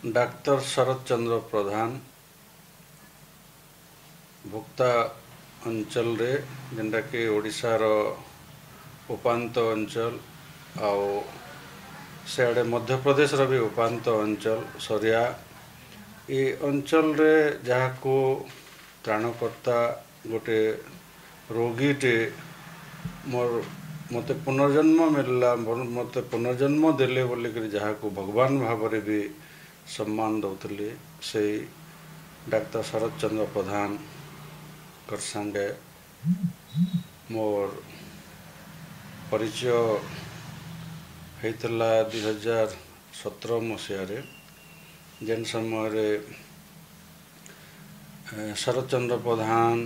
Doctor शरद चंद्र प्रधान भोक्ता अंचल रे जेनटा कि ओडिशार उपांत अंचल आउ सियाड़े मध्य प्रदेश भी उपांत अंचल सरिया ये अंचल रे जहाँ को त्राणकर्ता गोटे रोगीटे मोर मते पुनर्जन्म मिलला मते पुनर्जन्म देले बोलिक जहाँ को भगवान भाव भी सम्मान दौले से डाक्तर शरद चंद्र प्रधान कर संगे मोर परिचय होता 2017 मसीह जेन समय शरद चंद्र प्रधान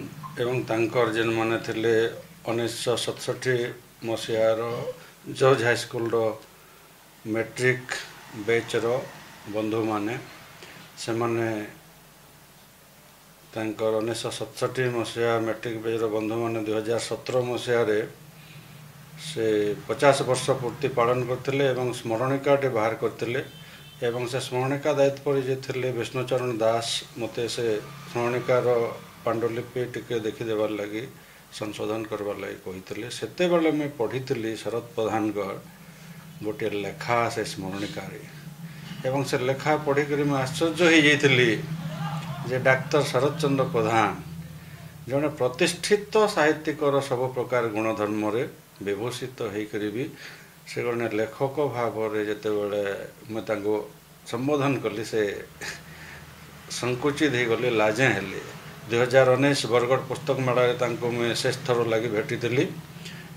एवं तांकर जेन माने थिले 1967 मसीहार जॉर्ज हाईस्कूल मैट्रिक बैच रो बंधु माने से माने तांकर 1967 मसीहा मैट्रिक बैच रो बंधु माने 2017 मसीह से 50 वर्ष पूर्ति पालन करते एवं स्मरणिकाटे बाहर करते एवं से स्मरणिका दायित्व पर जे थिले विष्णुचरण दास मते से स्मरणिकार पांडुलिपि टिके देखिदेवार लगी संशोधन करवार लगी कही सेते बेले मैं पढ़ी शरद प्रधान गोटे लेखा से स्मरणिका एवं से लेखा पढ़िक मैं आश्चर्य हो जाइली जे डाक्तर शरद चंद्र प्रधान जड़े प्रतिष्ठित साहित्यिकर सब प्रकार गुणधर्म विभूषित होकर भी से गणे लेखक भाव जिते बड़े मुझे संबोधन कली से संकुचित हो गली लाजे हेली 2019 बरगढ़ पुस्तक मेला मुझे शेष थर लगी भेटी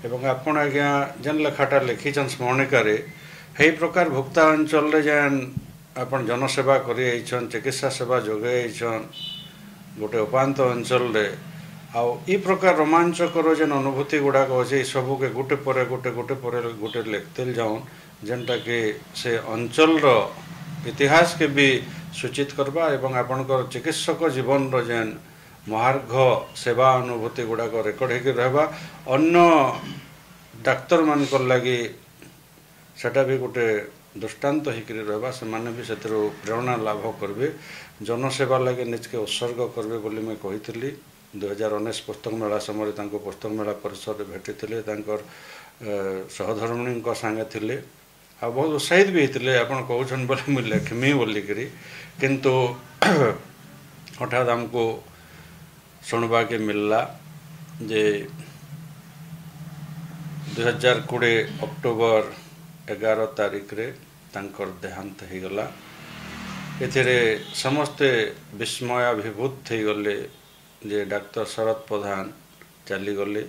एवं आपण आज्ञा जेन लेखाटा लिखिछन स्मरणिकार हे प्रकार भोक्ता अंचल जेन आपण जनसेवा कर चिकित्सा सेवा जोगेछन गोटे उपांत अंचल रे आउ ई प्रकार रोमांचकर जेन अनुभूति गुड़ाक अच्छे सबू के गोटे पर गोटे लिखते जाऊन जेनटा कि से अंचल इतिहास के भी सूचित करबा एवं आपणकर चिकित्सक जीवन रो जेन महार्घ सेवा अनुभूति गुड़ाक रेकर्ड होकर रहबा अन्य डाक्तर मान लगी सेटा भी गोटे दृष्टांत होकर रहबा से माने भी से प्रेरणा लाभ करेंगे जनसेवा लगे निजके उत्सर्ग करेंगे बोली मैं कही 2019 पुस्तक मेला समय पुस्तक मेला परिसर भेटी सहधर्मिणी सांगे थे आ बहुत उत्साहित भी होते आप कहन बोले मुझे लिखमी बोलिक किंतु हठात आमको शुणवा के मिलला जे 2020 अक्टोबर 11 तारीख रे तांकर देहांत हो गला एथिरे समस्ते विस्मयाभिभूत हो गले जे डाक्तर शरद प्रधान चली गले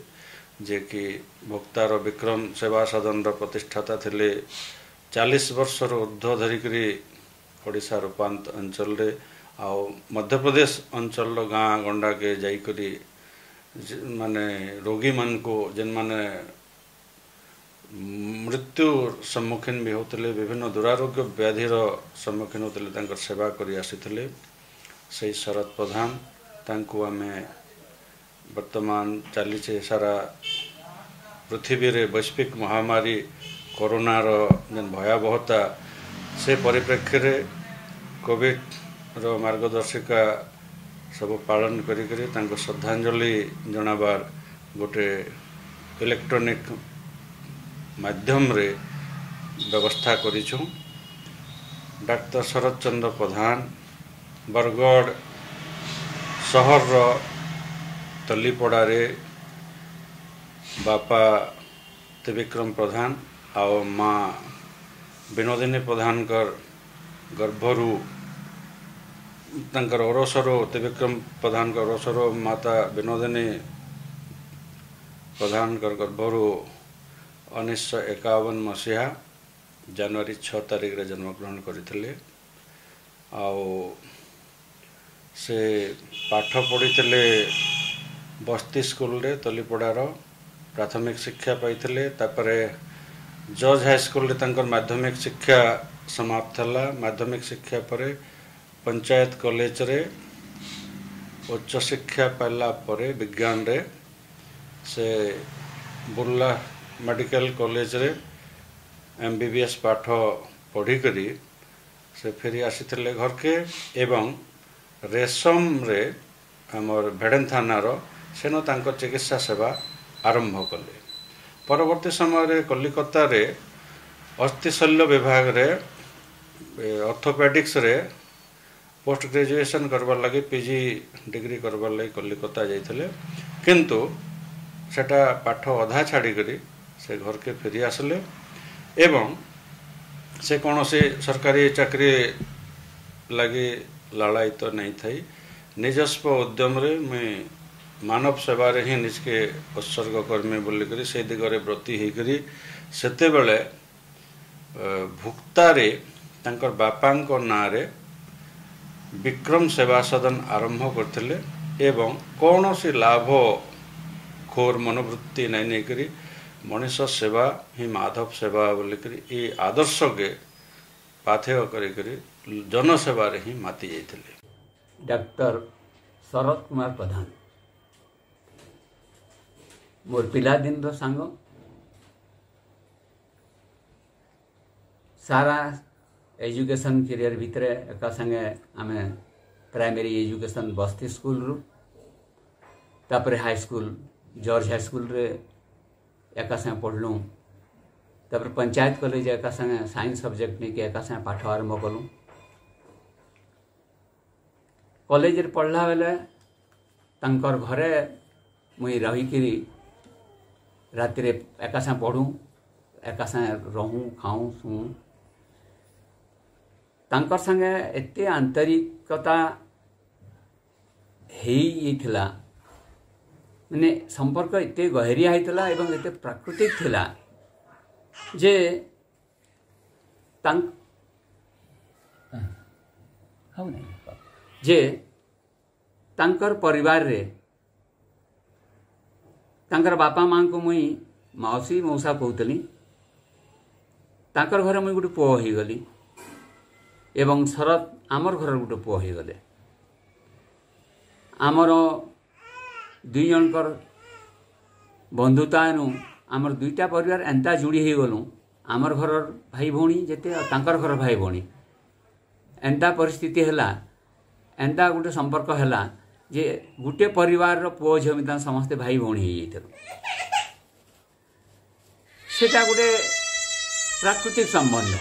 जे कि भोक्तार विक्रम सेवा सदन प्रतिष्ठाता थिले 40 वर्ष ऊर्ध्व धरिकी ओडिशा उपांत अंचल रे आ मध्य प्रदेश अंचल गाँ गंडा के जाइकरी माने रोगी मान को जेन माने मृत्यु सम्मुखीन भी होते विभिन्न दुरारोग्य व्याधिर सम्मुखीन होते सेवा करी आसीथिले से शरद प्रधान तांको आमे वर्तमान चलीचे सारा पृथ्वी रे वैश्विक महामारी कोरोनार जेन भयावहता से परिप्रेक्षी रे कोविड रो मार्गदर्शिका सब पालन करी तांको श्रद्धांजलि जनाबार गोटे इलेक्ट्रॉनिक माध्यम रे व्यवस्था करिछु। डाक्तर शरद चंद्र प्रधान बरगढ़ सहर तलीपड़ा रे बापा त्रिविक्रम प्रधान आओ माँ विनोदिनी प्रधान गर्भरू तंकर ओरसरो त्रिविक्रम प्रधान ओरसरो माता विनोदिनी प्रधान गर्भरू 1951 मसीहा जनवरी 6 तारिख रे जन्मग्रहण करथिले आओ से पाठ पढ़ी बस्ती स्कूल रे तलीपड़ार प्राथमिक शिक्षा पाइथिले तापरे जॉर्ज हाई स्कूल रे तंकर माध्यमिक शिक्षा समाप्त हला। माध्यमिक शिक्षा पर पंचायत कॉलेज रे उच्च शिक्षा पाइला परे विज्ञान रे से बुर्ला मेडिकल कॉलेज रे MBBS पाठ पढ़ी करी से फेरी आसीथिले घर के एवं रेशम रे हमर भेड़न थानार सेनो तांकर चिकित्सा सेवा आरंभ कले। परवर्ती समय रे कलिकता रे अस्थिशल्य विभाग रे ऑर्थोपेडिक्स रे पोस्ट ग्रेजुएशन करबार लगी PG डिग्री करबार लगी कलिकता जाइथिले किंतु सेटा पाठ अधा छाड़ी करी से घर के फेरी आसले एवं से कौन से सरकारी चाकरी लगी लालायित तो नहीं थी। निजस्व उद्यम रे मैं मानव सेवा रे ही निजके उत्सर्ग कर्मी बोलिकरी से दिगरे व्रती होकरी सेते बेले भुक्तारे तांकर बापांको नारे विक्रम सेवा सदन आरंभ करथिले एवं कौन सी लाभ खोर मनोवृत्ति नहीं नहीं करी मनीष सेवा ही माधव सेवा बोलिकरी ये आदर्श के पाथेय करी जनसेवा रे ही माति जाइथिले। डॉक्टर शरद कुमार प्रधान मोर पिला दिन रो सांग सारा एजुकेशन करियर भितर एका संगे आमे प्राइमरी एजुकेशन बस्ती स्कूल रु तापर high school George high school रे एका संगे पढ़लु तापर पंचायत कॉलेज एका संगे साइंस सब्जेक्ट नहीं के एका संगे पाठ आरंभ कलु। कॉलेज रे पढ़ला बेले तंकर घरे मुई रहीकरी राति रे एका संगे पढ़ू एका संगे रहूँ खाऊँ सुँ तंकर संगे एते आंतरिकता हेइथिला माने संपर्क एते गहरिया हेइथिला एवं एते प्राकृतिक थिला जे तांक हाउ नहीं जे तांकर परिवार रे तांकर बापा मां को मुई मौसी मौसा कहतली तांकर घर मुई गुटे पुओ ही गली एवं शरद आमर घर गुटे पुओ ही गले आमर दुई जनकर बंधुता नु आमर दुईटा परिवार एंता जोड़ी ही गलु आमर घर भाई भौणी जेते तांकर घर भाई भौणी एंता परिस्थिति हैला एंता गुटे संपर्क हैला जे गुटे परिवार रो पुओ झियो मिता समस्त भाई भौणी ही जाइतल सेटा गुटे प्राकृतिक संबंध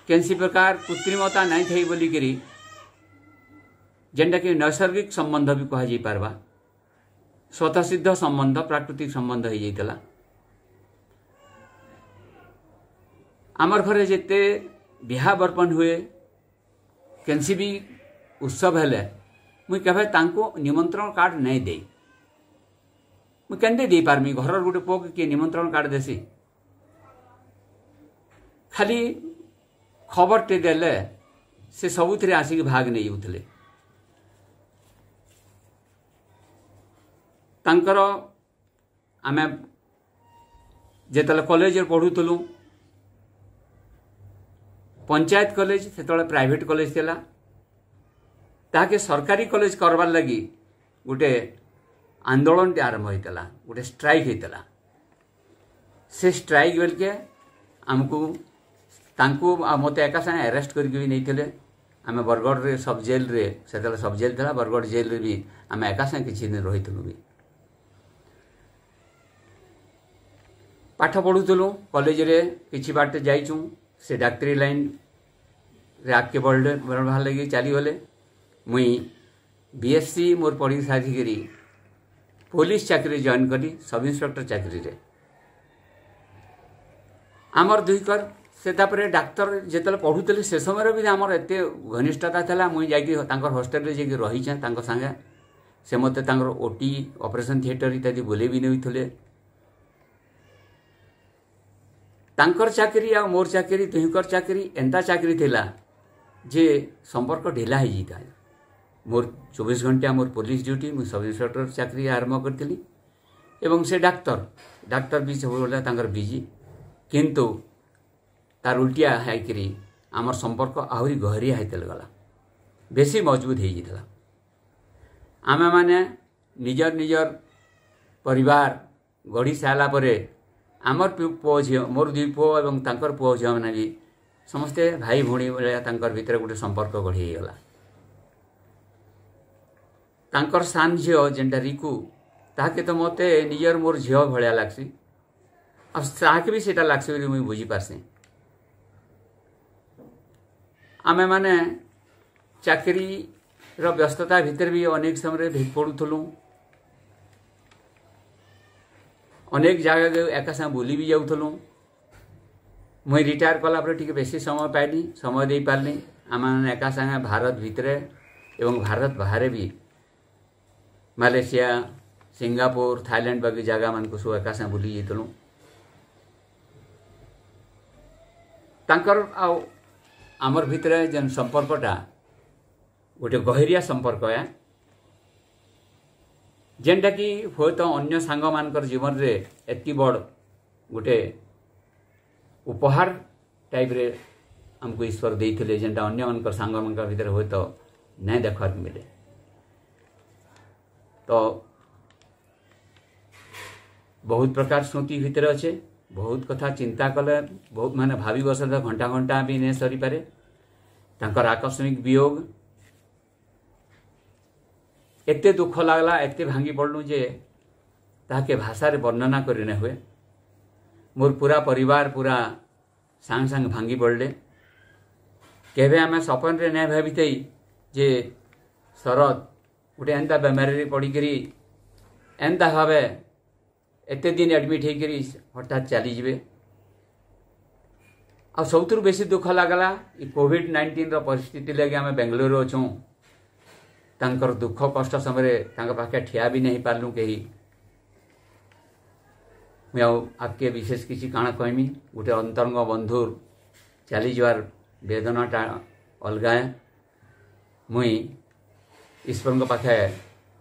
केनसी प्रकार कृत्रिमता नहीं थई बोली करी जेंटा कि नैसर्गिक संबंध भी कहा जाई पारबा स्वतः सिद्ध संबंध प्राकृतिक संबंध हो जाइतला। आमर घरे जेते बिहा बर्पण हुए केनसी भी उत्सव हेले मुई केबे तांको निमंत्रण कार्ड नहीं दे मुई केंदे दे पारमी घर गोटे पुओ के निमंत्रण कार्ड देसी खाली खबर टे देले से सबुथिरे आसिक भाग नहीं जाउथले तांकर आमे जेतले कॉलेज रे पढुतलु पंचायत कॉलेज सेतले प्राइवेट कॉलेज थिला ताके सरकारी कॉलेज करबार लगी गोटे आंदोलन टे आरंभ होइतला गोटे स्ट्राइक होइतला से स्ट्राइक बेल के हमको तांको मते एका संगे अरेस्ट करके भी नहीं थिले आमे बरगढ़ रे सब जेल रे सेतले सब जेल थिला बरगढ़ जेल रे भी आमे एका संगे किछि दिन रहितलु भी पाठ पढ़ुतलु कॉलेज रे किछि बाट जाइचु से डाक्टरी लाइन रे आके बढ़वा लगी चली गले मुई BSc मोर पढ़ी साथी करी पुलिस चाकरी जॉइन कली सब इन्स्पेक्टर चाकरी रे आमर दुईकर से डाक्तर जिते पढ़ुले से समय भी आमर एत घनिष्ठता था मुझे जाकर हॉस्टेल रही संगे से मत ओटी ऑपरेशन थिएटर इत्यादि बुले भी नहीं तांकर चाकरी आ मोर चाकरी दुईकर चाकरी एंता चाकरी थिला जे संपर्क ढिला हो जाता मोर 24 घंटा मोर पुलिस ड्यूटी मुझे सब इन्स्पेक्टर चाकरी आरंभ करी एवं से डाक्तर भी सब बिजी किंतु तार उल्टिया है आमर संपर्क आहरी गहरिया होते गला बेसी मजबूत हो जाता आम मैंने निजर निजर परिवार गढ़ी सारा परे आमर पुओ झी मोर दुई पुओ एवं तांकर पुओ झी मैंने भी समस्ते भाई भौणी भाया भितर गोटे संपर्क गढ़ी गला तांकर सान झील जेनटा रिकू ताके तो मत निजर मोर झील भाया लगसी अब ताके भी सेटा लगसी मुझे बुझी पारसी आमे माने चाकरी रो व्यस्तता भितर भी अनेक समय भेट पड़ुलु अनेक जगह एका साथ बुली भी जाऊँ मुई रिटायर कला टे बेसी समय पाइनी समय दे पारनी आम एका सागे भारत भितर एवं भारत बाहर भी मालेशिया सिंगापुर थाईलैंड बाकी जगह मान सब एका सागे बुली जाइलु तांकर आमर भितर जेन संपर्कटा गोटे गहरिया संपर्क है जेनटा कि हूँ तो अन्य सांग मानकर जीवन रे एति बड़ गोटे उपहार टाइप रे हमको ईश्वर देइथिले जेनटा अन्य मानकर सांग मानकर भितर हूँ तो नहीं देखा मिले तो बहुत प्रकार स्मृति भितर अच्छे बहुत कथा चिंता कले बहुत माने भावी बस घंटा घंटा भी नहीं सरी पारे तांकर आकस्मिक वियोग एते दुख लगला एते भांगी पड़लु जे ताके भाषा रे वर्णना करि न हुए मोर पूरा परिवार पूरा सांग सांग भांगी पड़ले केबे आमे सपन रे नै भाबितै जे शरद गोटे एंता बेमारी पड़ी करी एंता भावे एते दिन एडमिट होकर हठात चली जाए आ सबुठ बेसी दुख लगला कोविड-19 परिस्थिति लगे आम बेंगलुरु अच्छू तांकर दुख कष्ट समय पाखे ठिया भी नहीं पार्लु कहीं मुझे आगे विशेष किसी काण कहमी गोटे अंतरंग बंधुर चली जावार वेदनाटा अलग मुई ईश्वर पाखे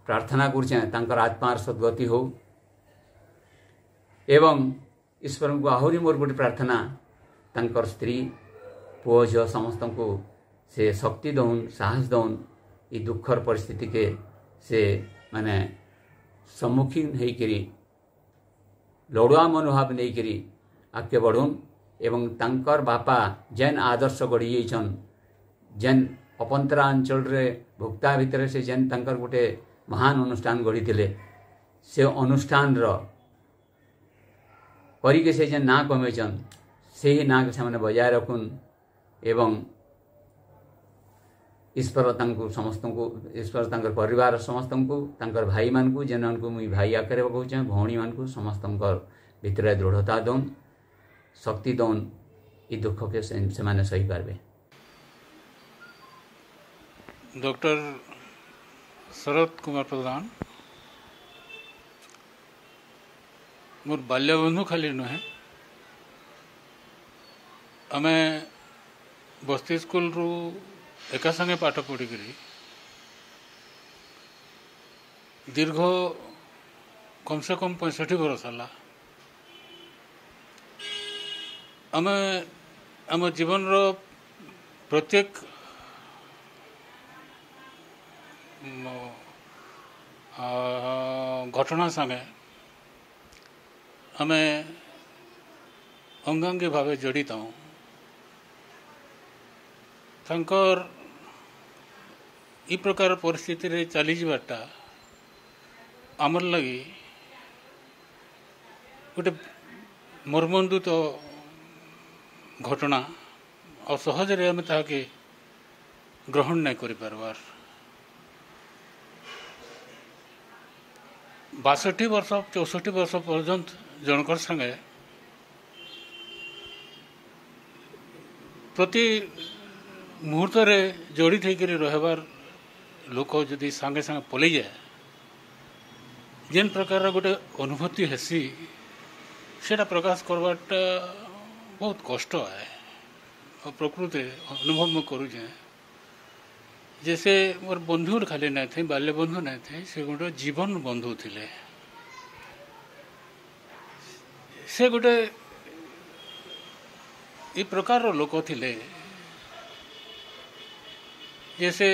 प्रार्थना कर आत्मार सद्गति हो एवं ईश्वर को आहरी मोर गोटे प्रार्थना तांकर स्त्री पुओ झील समस्त को से शक्ति दौन साहस दौन ये दुखर परिस्थिति के से माने सम्मुखीन होकर लड़ुआ मनोभाव नहीं करी आगे बढ़ुन एवं तांकर बापा जेन आदर्श गढ़ी जाइछन जेन अपंतरा अंचल रे भुक्ता भितर से जेन तांकर गोटे महान अनुष्ठान गढ़ी थिले से अनुष्ठान रो करिके से जेन ना कमेचन से ही ना के सामने बजाय रखुन एवं ईश्वर तांको समस्त को ईश्वर तांकर परिवार समस्त को तांकर भाई मान को जेन को मुई भाई आकर कहूँ भौणी मान को समस्त भितर दृढ़ता दौन शक्ति दौन ये दुख के से माने सही पारबे। डॉक्टर शरद कुमार प्रधान मोर बाल्य बंधु खाली नुहे आमे बस्ती स्कूल रु एका संगे पाठ पढ़ी दीर्घ कम से कम 65 वर्ष है आमे आम जीवन रो प्रत्येक घटना संगे आमे अंगांगी भावे जड़ित हूँ तांकर ई प्रकार परिस्थिति रे चली जावाटा आमर लगी गोटे मर्मंदुत घटना और सहज रे आम ताके ग्रहण नहीं करि पारबार 62 वर्ष 64 वर्ष पर्यंत जनकर संगे प्रति मुहूर्त जड़ित होकर रहबार लोक जदि सांगे सांगे पलि जाए जेन प्रकार गोटे अनुभूति हेसी सेटा प्रकाश करवाटा बहुत कष्ट है और प्रकृति अनुभव मैं करुचे जैसे मोर बंधु खाली नहीं थे बाल्य बंधु नहीं थे से गोटे जीवन बंधु थिले से गोटे ये प्रकार लोक थिले जैसे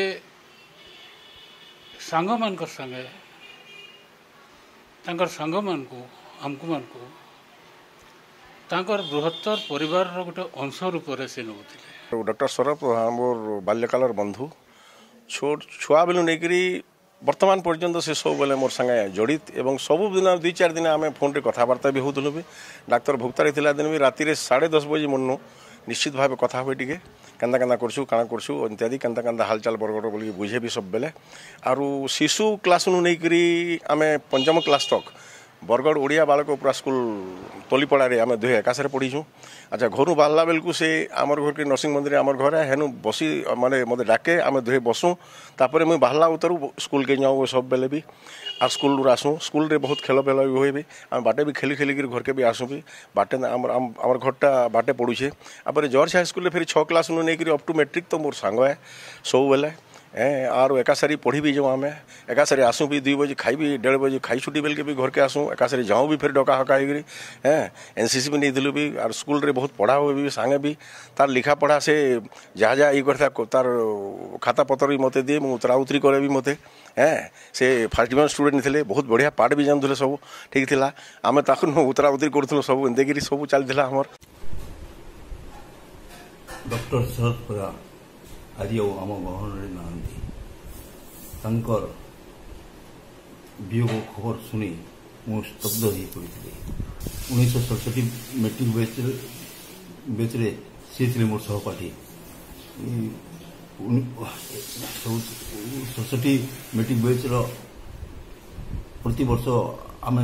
सांग मान संगे तांकर सांग मान को आमको मान को तांकर बृहत्तर परिवार गोटे अंश रूप से नौले। डॉक्टर शरद प्रधान मोर बाल्यकालर बंधु छोट छुआ बेलू नहीं वर्तमान पर्यंत से सब बेले मोर संगे जड़ित एवं सबु दिन 2-4 दिन आम फोन रे कथबार्ता भी होलु भी डाक्तर भुक्तार थिला दिन भी राति 10:30 बजे मन निश्चित भाव कथा हुए टी केन्ता केन्ता करछु काଣା करछु इत्यादि केन्ता केन्ता हालचाल बरगड़ बोल बुझे भी सब बेले आरु शिशु क्लास नु नहीं करी आम 5म क्लास तक बरगड़ ओडिया बालक पूरा स्कूल तलीपड़े आम दुहे एकाशे पढ़ीछू। अच्छा घर बाहला बेलू से आमर घर के नरसिंह मंदिर आमर घर हेनु बसी माने मत डाके आम दुहे बसू तापर मुझे बाहला उतरू स्कूल के जाऊँ सब बेले भी आ स्कूल आसू स्कूल रे बहुत खेल पेल भी हुए भी आम बाटे भी खेली खेलिक घर के भी आसू भी बाटे आमर घरटा बाटे पड़ुछे आप जर्ज हाई स्कूल फिर 6 क्लास नहीं अप टू मैट्रिक तो मोर सांग है सब बेले आर एकासारी पढ़ी भी जाऊँ आम एकासारी आसूँ भी 2 बजे खाई भी 1:30 बजे खाई छुट्टी बेल के भी घर के आसूँ एकासारी जाऊँ भी फिर डका हका होगी एनसीसी भी नहीं दिलु भी आर स्कूल रे बहुत पढ़ा हुए भी सांगे भी तार लिखा पढ़ा से जहाँ जहाँ ये करता तार खाता पत्र भी मत दिए उतरा उतरी करे भी मत से फर्स्ट डिविजन स्टूडेंट थे बहुत बढ़िया पाठ भी जानते सब ठीक थिला आम ताकू उतरा उतरी करूँ सब एंदेगिरी सब चलता आमर। डॉक्टर शरद प्रधान आज आम गहन नहांती तांकर वियोग खबर शुणी मु स्तब्ध हो पड़ी 1967 मैट्रिक बैच सी मोर सहपाठी 67 मैट्रिक बैच प्रति वर्ष आम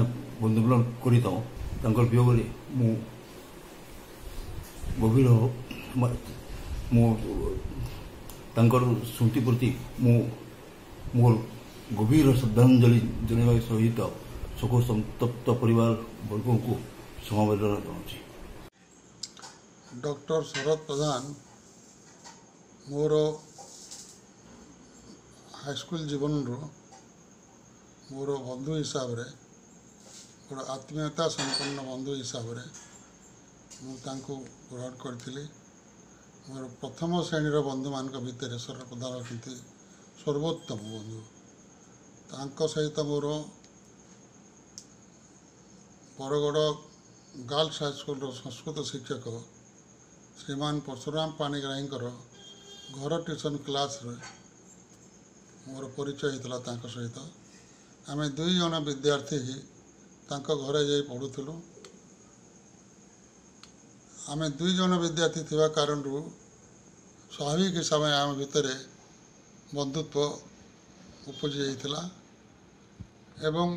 बंधु मिलन कर वियोग मु गभीर तांकर स्मृति प्रति मोर गभीर श्रद्धांजलि जन सहित शोक संतप्त परिवार वर्ग को समवेदना जनाऊँ। डॉक्टर शरद प्रधान मोर हाईस्कूल जीवन मोर बंधु हिसाब रे गोटे आत्मीयता संपन्न बंधु हिसाब रे ग्रहण करी मोर प्रथम श्रेणी बंधु मान भितर शरद प्रधान होती सर्वोत्तम बंधु तांको सहित मोर बरगड़ गर्ल्स हाईस्कूल संस्कृत शिक्षक श्रीमान परशुराम पाणिग्राही घर ट्यूशन क्लास रे मोर परिचय होता सहित आम 2 जन विद्यार्थी ही घरे जाई पढ़ुलु आम 2 जन विद्यार्थी थिबा कारण स्वाभाविक हिसाब से आम भितर बंधुत्व उपजी जाइथिला एवं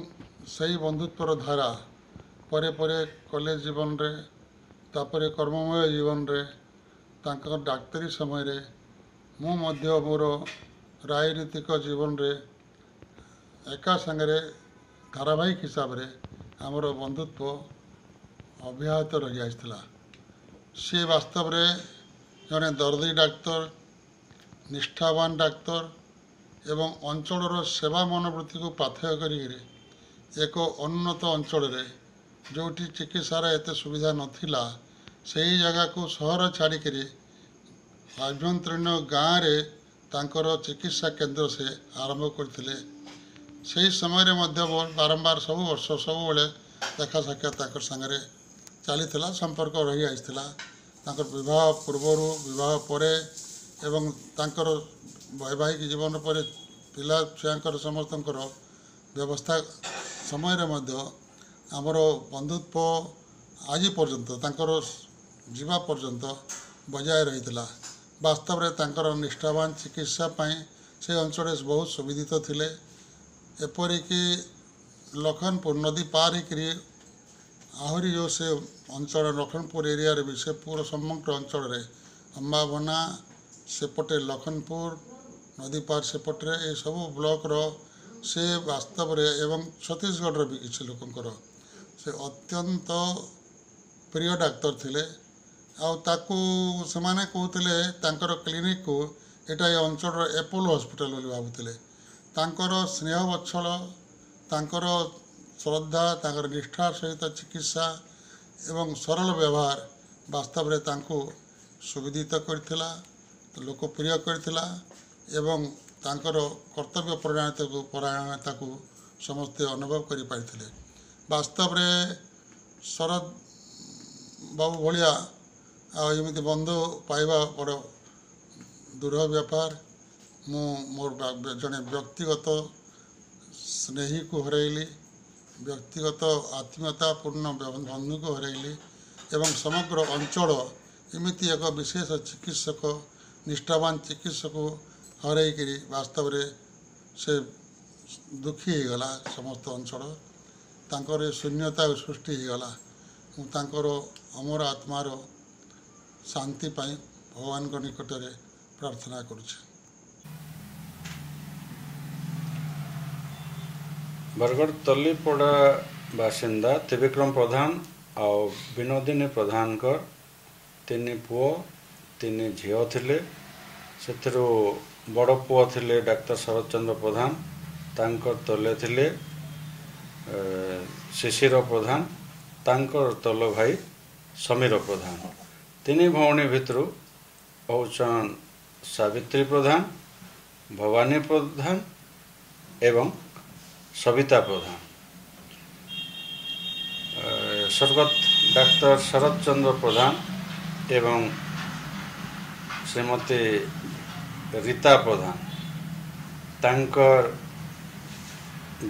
सही बंधुत्वर धारा परे परे कॉलेज जीवन रे तापरे कर्ममय जीवन रे तांकर डाक्तरी समय रे मु मध्य मोर राजनीतिक जीवन रे एका संगे धारावाहिक हिसाब से आमर बंधुत्व अब्याहत रही आसला सी वास्तव रे जड़े दर्दी डाक्तर निष्ठावान डाक्तर एवं अंचल सेवा मनोवृत्ति को पाथेय कर एक उन्नत अंचल रे जोटी चिकित्सार एत सुविधा नथिला सही जगह को सहर छाड़िक आभ्यंतरीण गाँव रे तांकर चिकित्सा केंद्र से आरंभ करते से समय बारंबार सब वर्ष सब बेले देखा साक्षात सागर चली संपर्क रही आसला विवाह पूर्वर विवाह पर एवं तांकर वैवाहिक जीवन पर पिला छुआ समस्त व्यवस्था समय आमर बंधुत्व आज पर्यंत तांकर जीवा पर्यंत बजाय रही वास्तव में तांकर निष्ठावान चिकित्सा से अंचल बहुत सुविधित थिले एपरिकी लखनपुर नदी पार होकर आहरी जो से अंचल लखनपुर एरिया रे भी से पूरा समग्र अंचल रे अंबाबना सेपटे लखनपुर नदी पार सेपटे ये सब ब्लॉक रो से वास्तव रे एवं छत्तीसगढ़ रे भी किसी लोकंकर से अत्यंत प्रिय डाक्तर थिले आकू से कहते तांकर क्लिनिक को एटा ये अंचल एपोलो हॉस्पिटल बोली भावुले तांकर स्नेह वत्सल तांकर श्रद्धा तांकर निष्ठा सहित चिकित्सा एवं सरल व्यवहार वास्तव रे तांको सुविदित करथिला लोकप्रिय करथिला एवं तांकर कर्तव्य परायणता को समस्ते अनुभव करि पाइथिले वास्तव रे शरद बाबू भलिया एमती बंधु पाइबा बड़ दूर व्यापार मोर जड़े व्यक्तिगत स्नेही को हरैली व्यक्तिगत आत्मीयतापूर्ण बंधु को हरैली एवं समग्र अंचल एमती एक विशेष चिकित्सक निष्ठावान चिकित्सक हरैकरी वास्तव रे से दुखी हो गला समस्त अंचल तांकर शून्यता सृष्टि हो गला तांकर अमर आत्मार शांति पाई भगवान को निकट रे प्रार्थना करुछे। बरगढ़ तलीपड़ा बासिंदा त्रिविक्रम प्रधान और विनोदिनी प्रधान कर 3 पुओ 3 झील थिले सेथिरु बड़ पुओ थिले डाक्टर शरद चंद्र प्रधान तांकर तले थिले शिशिर प्रधान तांकर तल भाई समीर प्रधान 3 भौणी भितरु हौचन सावित्री प्रधान भवानी प्रधान एवं सविता प्रधान स्वर्गत डाक्टर शरद चंद्र प्रधान एवं श्रीमती रीता प्रधान तांकर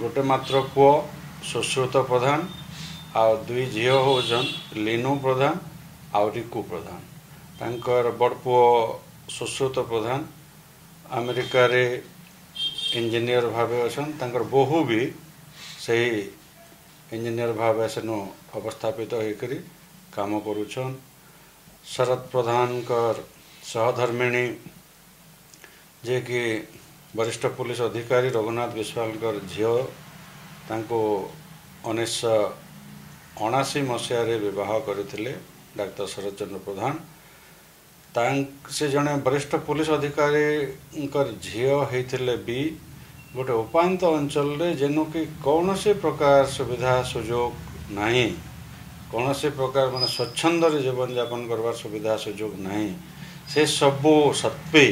गोटे मात्र पुओ सुश्रुत प्रधान आ 2 झील होजन लीनू प्रधान आ रिकू प्रधान तांकर बड़ पुओ सुश्रुत प्रधान अमेरिका रे इंजीनियर भावे अछन तांकर बहु भी सही इंजीनियर भावे सेनो अवस्थापित होकर काम करुछन शरद प्रधान कर सहधर्मिणी जे कि वरिष्ठ पुलिस अधिकारी रघुनाथ विश्वाल कर झील तांको 1979 मसीह विवाह करथिले डाक्टर शरद चंद्र प्रधान से जड़े वरिष्ठ पुलिस अधिकारी झील होते भी गोटे उपांत अंचल रे जेनु कि कौन से प्रकार सुविधा सुजोग नहीं कौन से प्रकार माने स्वच्छंद जीवन यापन करवार सुविधा सुजोग नहीं से सबू सत्वे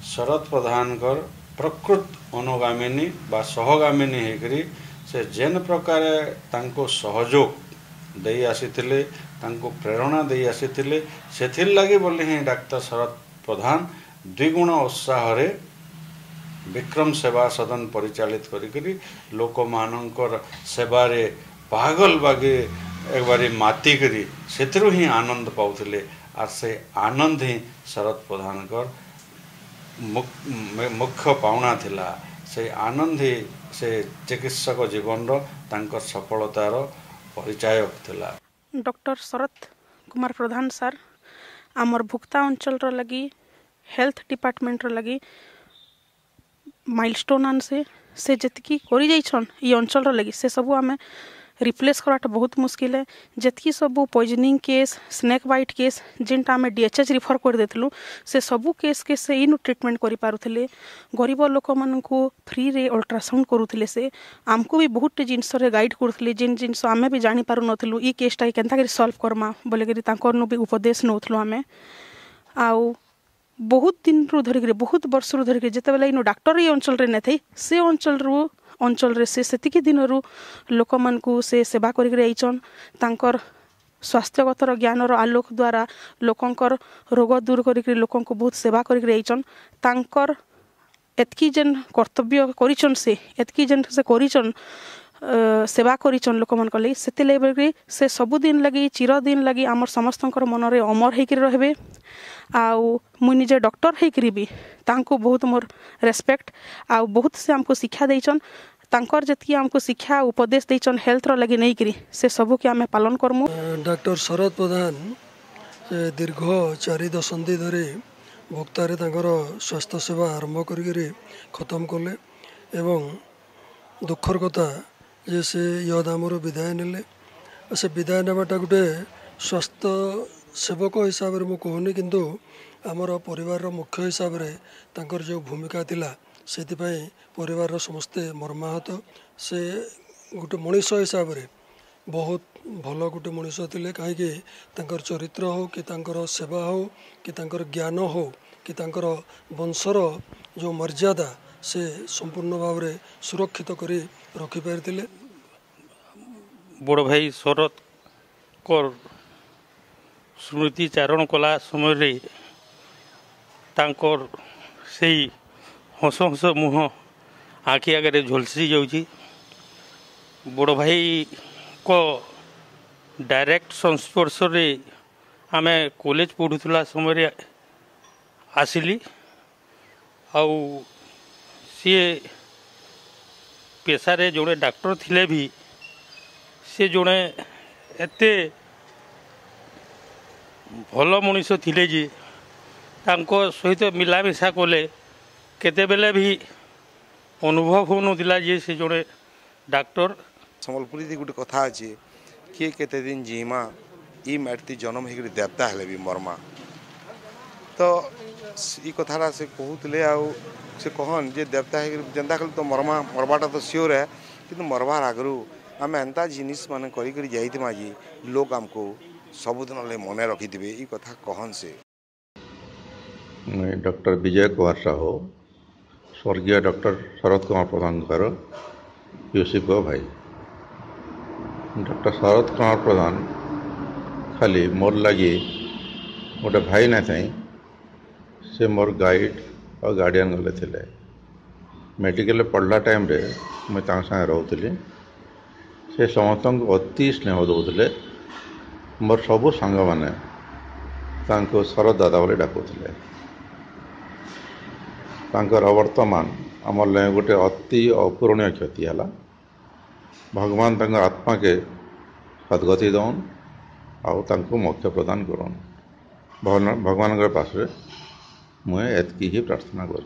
शरद प्रधान कर प्रकृत अनुगामिनी बा सहगामिनी होकरी से जेन प्रकार तांको सहयोग दे आसीथिले तांको प्रेरणा दे आसीथिले सेथिर लागि बोले ही डाक्टर शरद प्रधान द्विगुण उत्साह रे विक्रम सेवा सदन परिचालित करी लोक मानकर सेवा रे पागल बागे एक बारी माती करी सेथिरु ही आनंद पाउथिले आर से आनंद ही शरद प्रधान कर मुख्य पावना थिला से आनंद ही से चिकित्सक जीवन रो तांकर सफलतार परिचायक थिला। डॉक्टर शरद कुमार प्रधान सर आमर भुक्ता अंचल रो लगी हेल्थ डिपार्टमेंट रो लगी माइलस्टोन आन से जतकी करि जाइछन ई अंचल रो लगी से सब आमे रिप्लेस कराटा बहुत मुश्किल है जतकी सब poisoning case snake bite case जिनटा आमे डीएचएच रिफर कर देथलु से सबू केस के से इनु ट्रीटमेंट करि पारुथले गरीब लोक मानकू फ्री रे अल्ट्रासाउंड करूथले से आमको भी बहुत जिनस रे गाइड करथले जिन जिनस आमे भी जानि पारु नथलु ई केसटा केनता करी सॉल्व करमा बोले करी तांकर नु भी उपदेश नउथलु आमे आउ बहुत दिन रु धरिक बहुत वर्ष रु धरिक जते बेला इनु डॉक्टर ई अंचल रे नै थई से अंचल रे से सेतिकी दिन रु लोक मानकू से सेवा करिक आइछन तांकर स्वास्थ्यगतर ज्ञानर आलोक द्वारा लोकंकर रोग दूर करिक लोकंको बहुत सेवा करिक आइछन तांकर एतकी जेन कर्तव्य करिछन से एतकी जेन से करिछन सेवा करिछन लोक मन लगी सेते लेबे से सबुदिन लगी चिरदिन लगी आमर समस्तंकर मनरे अमर होकर रहबे। आउ मुई निजे डॉक्टर होकर भी तांको बहुत मोर रेस्पेक्ट आउ बहुत से हमको शिक्षा देइछन तांकर जति हमको शिक्षा उपदेश देइछन हेल्थ रो लगी नहीं करी से सबु के आमे पालन करमु। डॉक्टर शरद प्रधान दीर्घ 4 दशंधि धरी भोक्तारे तांकर स्वास्थ्य सेवा आरंभ करी खत्म कले एवं दुखर कथा जे से यदामर विदाय नेले से विदाय नेबाटा गोटे स्वास्थ्य सेवक हिसाब से मुझे किंतु आमर परिवार मुख्य हिसाब से तांकर जो भूमिका थिला से परिवार समस्ते मर्माहत से गोटे मनीष हिसाब से बहुत भल गोटे मनीष थे कहीं तांकर चरित्र हो कि तांकर सेवा हो कि तांकर ज्ञान हो कि तांकर वंशर जो मर्यादा से संपूर्ण भाव में सुरक्षित करी रखी पारिथिले। बड़ भाई शरद कर स्मृति चारण कला समय तांकर से हस हस मुह आखि आगे झलसी जाऊँगी। बड़ भाई को डायरेक्ट संस्पर्श आम कॉलेज पढ़ुला समय आसिली आउ सी पेशारे जोड़े डॉक्टर थिले भी सी जोड़े एते भल मनीष थिले जे तांको सहित मिलामिशा कले केतेबेले भी अनुभव होनुला जे से जोड़े डॉक्टर संबलपुरी गोटे कथा अच्छे किए केते दिन जीमा ई माटी जन्म हो देवता हेले भी मरमा तो ई कथाटा से कहते आउ से कहन जे देवता है जेनता कल तो मरमा मरबाटा तो सियोर है कि मरबार आगु आम एंता जिनिस मान करी जाइमा जी लोग आमको सबुदिन मन रखिथे ये कथा कहन से। डॉक्टर विजय कुमार साहू स्वर्गीय डॉक्टर शरद कुमार प्रधान पीयूसी को भाई डॉक्टर शरद कुमार प्रधान खाली मोर लगी गोटे भाई ना था से मोर गाइड और गार्डियन गले थे मेडिकल पढ़ला टाइम रे मैं संगे रोली से समस्त अति स्नेह दौले मोर सबू सांग मैंने शरद दादा बोले डाकुले वर्तमान आमर लगे गोटे अति अपूरणीय क्षति है भगवान तंग आत्मा के सद्गति दौन आउ मोक्ष प्रदान करन भगवान पास मुझे एतकी ही प्रार्थना कर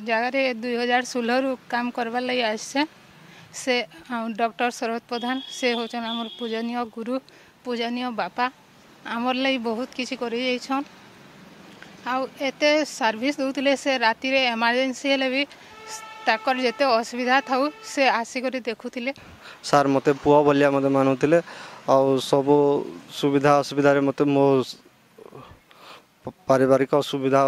जगार 2016 काम करवार लगी आसे से डॉक्टर शरद प्रधान से होचन आमर पूजनीय गुरु पूजनीय बापा आमर लगी बहुत किसी कर आउ एते सर्विस दौले से राति रे इमरजेंसी हेले भी ताकर जेते असुविधा थाउ से आसिक देखुले सार मते पुआ बलिया मते मानुले आउ सब सुविधा असुविधा मते मो पारिवारिक असुविधा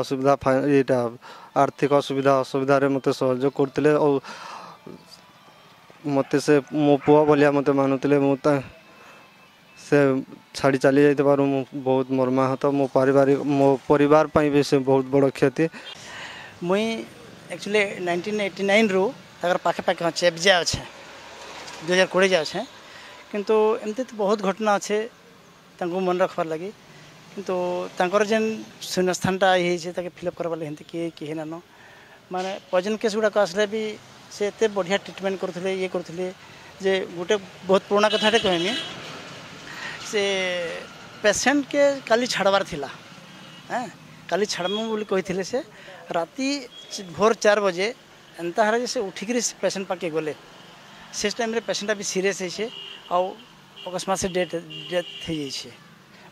यहाँ आर्थिक असुविधा मते सहयोग करते और मते से मो पुआ बलिया मते मानुले मुझे से छाड़ी चली जाइबार बहुत मर्माहत मो परिवार भी से बहुत बड़ क्षति मुई एक्चुअली 1989 रु ताकर पाखे पाखे अच्छे एफजे अच्छे 2020 जा अच्छे किंतु एमती तो बहुत घटना अच्छे मन रखबार लगी किंतु तांकर जेन शून्यस्थानटा ये फिलअप करवा लगे किए किए नान माने पॉइजन केस गुड़ाक आसले भी से एत बढ़िया ट्रिटमेंट करते ये करते जे गोटे बहुत पुराना कथाटे कहमी से पेसेंट के काली छाड़बार थिला हाँ काली छाड़मु बोली कही से राति भोर 4 बजे एंता हरा से उठिक पेसेंट पाके गले से टाइम पेसेंटा भी सीरीयस है अकस्मात से डेथ हो जाए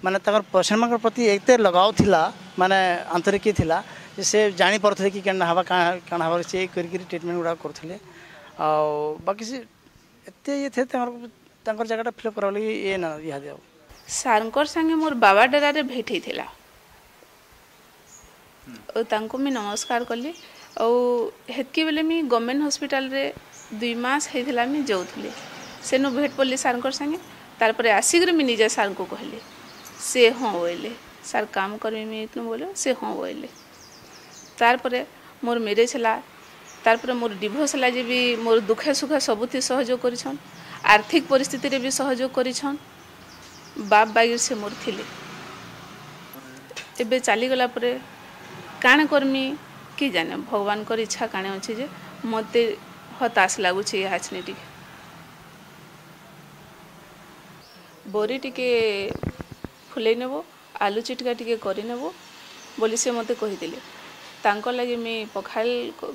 माने पेसेंट मान प्रति एक लगाव थिला माने आंतरिक थिला से जानी पारे कि क्या हवा काण हवा से ट्रिटमेंट गुड़ा करते बाकी से एत ये थे जगह फिलअप करा लगी ये ना इहादे सारंकर संगे मोर बाबा डेरा भेट होता मुझे नमस्कार कली हेतकी बेले मुझे गवर्नमेंट हॉस्पिटल रे 2 मास होता मुझे जाऊली सेनु भेट पड़ली सारंकर संगे तार आसिक मुझे निजे सार को कहली से हाँ बोले सार काम करमी बोले से हाँ बोले तार मोर मैरेज है तारपर मोर डिभोर्स लागे भी मोर दुखे सुखे सबुथि सहयोग करिछन आर्थिक परिस्थिति रे भी सहयोग करिछन बाप बागिर से मोर थिले एबे चली गला परे काण करमी कि जाने भगवान कर इच्छा काणे अछि जे मते हताश लागु छै हाचने टिके बोरी टिके फुले नेबो आलू चिटका टिके करि नेबो बोली से मते कहि दिले तांको लगे मैं पखाल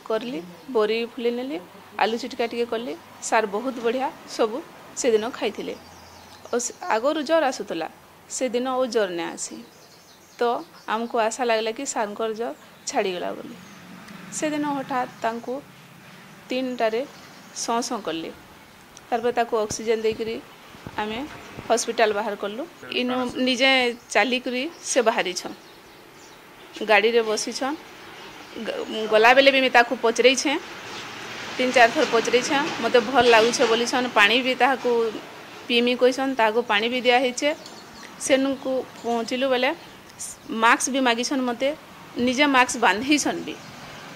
करली बोरी फुले नेली आलू चिटका टिके करली सार बहुत बढ़िया सब से दिन खाइथिले आगरु ज्वर आसुतला से दिन ओ ज्वर ने आसी तो आमको आशा लगला कि सारंकर ज्वर छाड़ीगला बोली से दिन हठात तांको 3टारे सौ कले तारपर ताको ऑक्सीजन देकरी आमे हॉस्पिटल बाहर कलु इनो निजे चालिकरी से बाहरी छन गाड़ी रे बसी छन गला बेले भी मैं ताको पचरई छे 3-4 थर पचरई छे मते भल लागु छे बोली छन पानी भी ताको पीमी कोइसन ताको पानी भी दिया हिचे सेनु को पहुँचलु बेले मास्क भी मागी छन मते निजे मास्क बांधी छन भी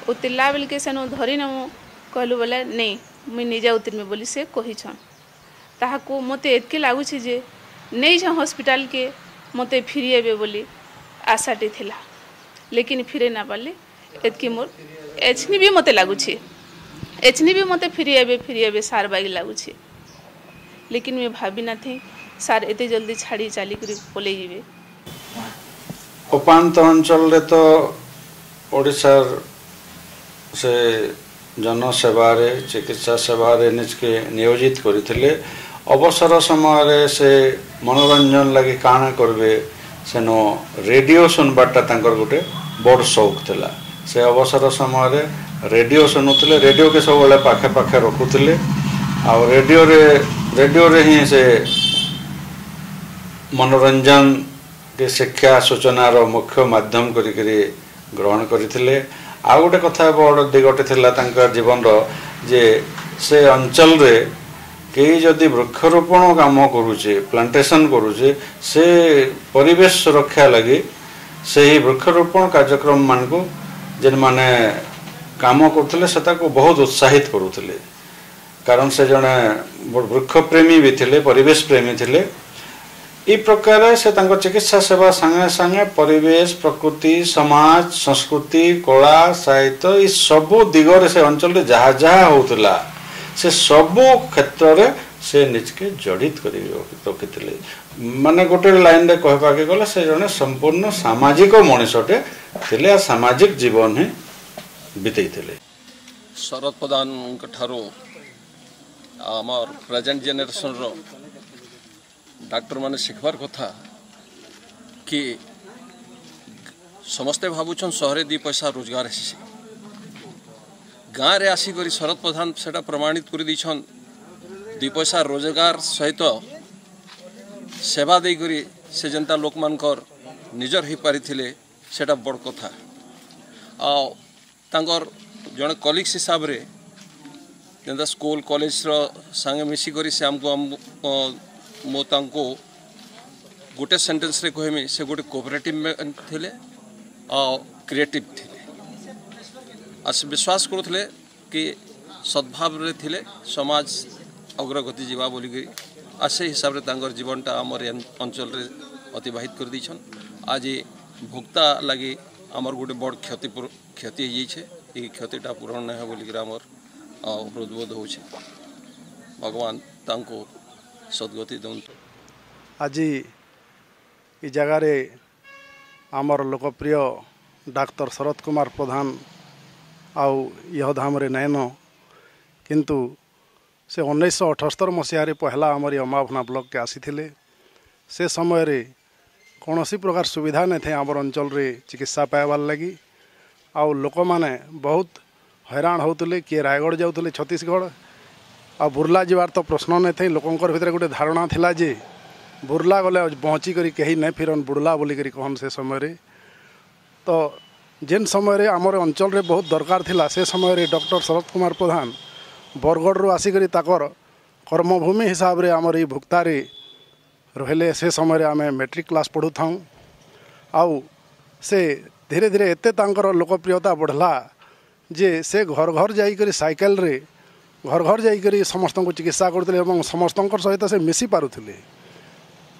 उतिला बेल के सेनु धरी न कहलु बोले नहीं मुई निजे उतरमी बोली से कही छन ताहाको मते एतके लागु छी जे नहीं छ हॉस्पिटल के मते फिरी एबे बोली आशाटी थिला लेकिन फिरे ना पाली एतकी मोर एचनी भी मते लागु छी एचनी भी मते फिरी एबे सार बागी लागु छी लेकिन मैं भाभी ना थी सार एते जल्दी छाड़ी चाली करी पले जीवे उपांत अंचल तो ओडिशार से जनसेवा चिकित्सा सेवा निजके नियोजित करथिले अवसर समय से मनोरंजन लगी काना करबे सेनो रेडियो सुनबाटा तांकर गोटे बड़ शौक थिला से अवसर समय रेडियो सुनुथिले रेडियो के सब बेले पाखे पाखे रखुथिले आ रेडियो रे ही से मनोरंजन के शिक्षा सूचनार मुख्य माध्यम करी ग्रहण करथिले आ गोटे कथा बड़ दिगटे थिला तांकर जीवन जे से अंचल रे कई जदि वृक्षरोपण काम करुचे प्लांटेशन करुचे से परिवेश सुरक्षा लगी से ही वृक्षरोपण कार्यक्रम मान को जेन माने काम करथिले सेता को बहुत उत्साहित करुथिले कारण से जने वृक्ष प्रेमी भी थिले परिवेश प्रेमी थिले ई प्रकार से तांको चिकित्सा सेवा संगे संगे परिवेश प्रकृति समाज संस्कृति कला साहित्य ई सबो दिगरे से अंचल रे जहा जहा होतला से सबो क्षेत्र रे से निजके जड़ित करी रखिथिले माने गोटे लाइन रे कहबा के गले से जने संपूर्ण सामाजिक मनुष्यटे थिले आ सामाजिक जीवन ही बितैथिले शरद प्रधान ठारो आमर प्रेजेंट जेनेरेशन रो डाक्टर माने शिखबार कथा कि समस्ते भावुन सहरे 2 पैसा रोजगार है गाँव रे आसिक शरद प्रधान से प्रमाणित कर 2 पैसा रोजगार सहित सेवा देकर से जनता लोक मानकर निजर हो पारी सेटा बड़ कथा आर जड़े कलिग्स हिसाब रे जेनता स्कूल कॉलेज संगे मिसिक से आमको मो तांको गोटे सेंटेंस रे कहमी से गोटे कोऑपरेटिव मैन थिले आ क्रिएटिव थिले आ विश्वास करुले कि सद्भाव रे थिले समाज अग्रगति जीवा बोली आ से हिसाब रे तांगर जीवनटा आमर अंचल रे अतिबाहित कर दी आज भोक्ता लगी आमर गोटे बड़ क्षति ये क्षतिटा पूरण नहीं बोलिक आमर हृदबोध हो भगवान तांको सदगति दंतु आज ये जगार आमर लोकप्रिय डाक्टर शरद कुमार प्रधान आउ यह धाम रे नैन किंतु से 1978 मसीह पहला आमर अमाभना ब्लॉक के आसी से समय रे कौन सी प्रकार सुविधा नहीं थे आमर अंचल रे चिकित्सा पाइबार लगी आउ लोक माने बहुत हैरान होते किए रायगढ़ जाऊे छत्तीसगढ़ आ बुर्ला जीवार तो प्रश्न नहीं थे लोकंर भितर गोटे धारणा थिला जे बुर्ला गले पहुँची करी कहीं नहीं फिरन बुड़ला बोली करी कहन से समय रे तो जेन समय रे आमर अंचल रे बहुत दरकार थिला से समय रे डॉक्टर शरद कुमार प्रधान बरगढ़ रू आसिक ताकर कर्मभूमि हिसाब रे आमर ये भुक्ता रे रहिले से समय रे आमे मैट्रिक क्लास पढ़ु थाऊ आउ से धीरे धीरे एते तांकर लोकप्रियता बढ़ला जे से घर घर जाइकरी साइकेल रे घर घर जाइकरी समस्त को चिकित्सा करते और समस्त सहित से मिसी पारुथिले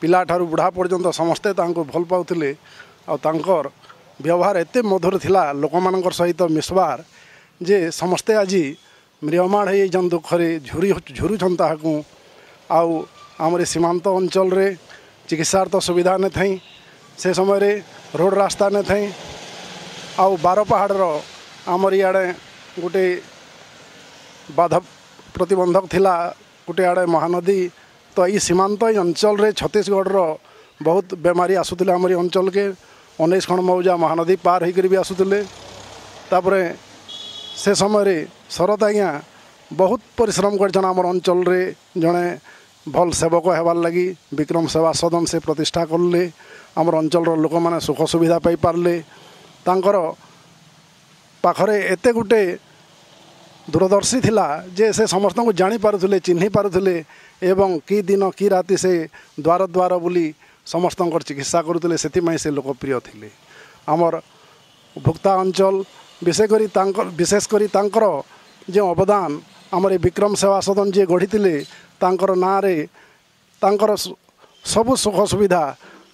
पिला ठारू बुढ़ा पर्यंत समस्ते तांको भल पाउथिले आ तांकर व्यवहार एते मधुर थिला लोक मानकर सहित मिसबार जे समस्ते आज म्रियमाण हो जन दुखरे झुरुछन ताकू आउ आमर सीमांत अंचल रे चिकित्सार तो सुविधा न थी से समय रे रोड रास्ता न थी आउ बार पहाड़ आमर इे गोटे बाधा प्रतिबंधक थिला गोटे आड़े महानदी तो ये सीमांत अंचल रे छत्तीसगढ़ बहुत बेमारी आसुले आमरी अंचल के 19 खंड मौजा महानदी पार होकर भी आसुले तापरे से समय रे शरद आज्ञा बहुत परिश्रम कर आमर अंचल रे जड़े भल सेवक हेबार लगी विक्रम सेवा सदन से प्रतिष्ठा करले आमर अंचल लोक मैंने सुख सुविधा पाई पारले तांकर पाखरे एते गुटे दूरदर्शी थिला जे से समस्त को जानी पारुथिले चिन्ही पारुथिले एवं कि दिन कि राति से द्वार द्वार बुली समस्त चिकित्सा करुथिले सेतिमाई से लोकप्रिय थिले आमर भुक्ता अंचल विशेष करी तांकर जो अवदान आमर विक्रम सेवा सदन जे गढ़ी तांकर ना रे तांकर सबु सुख सुविधा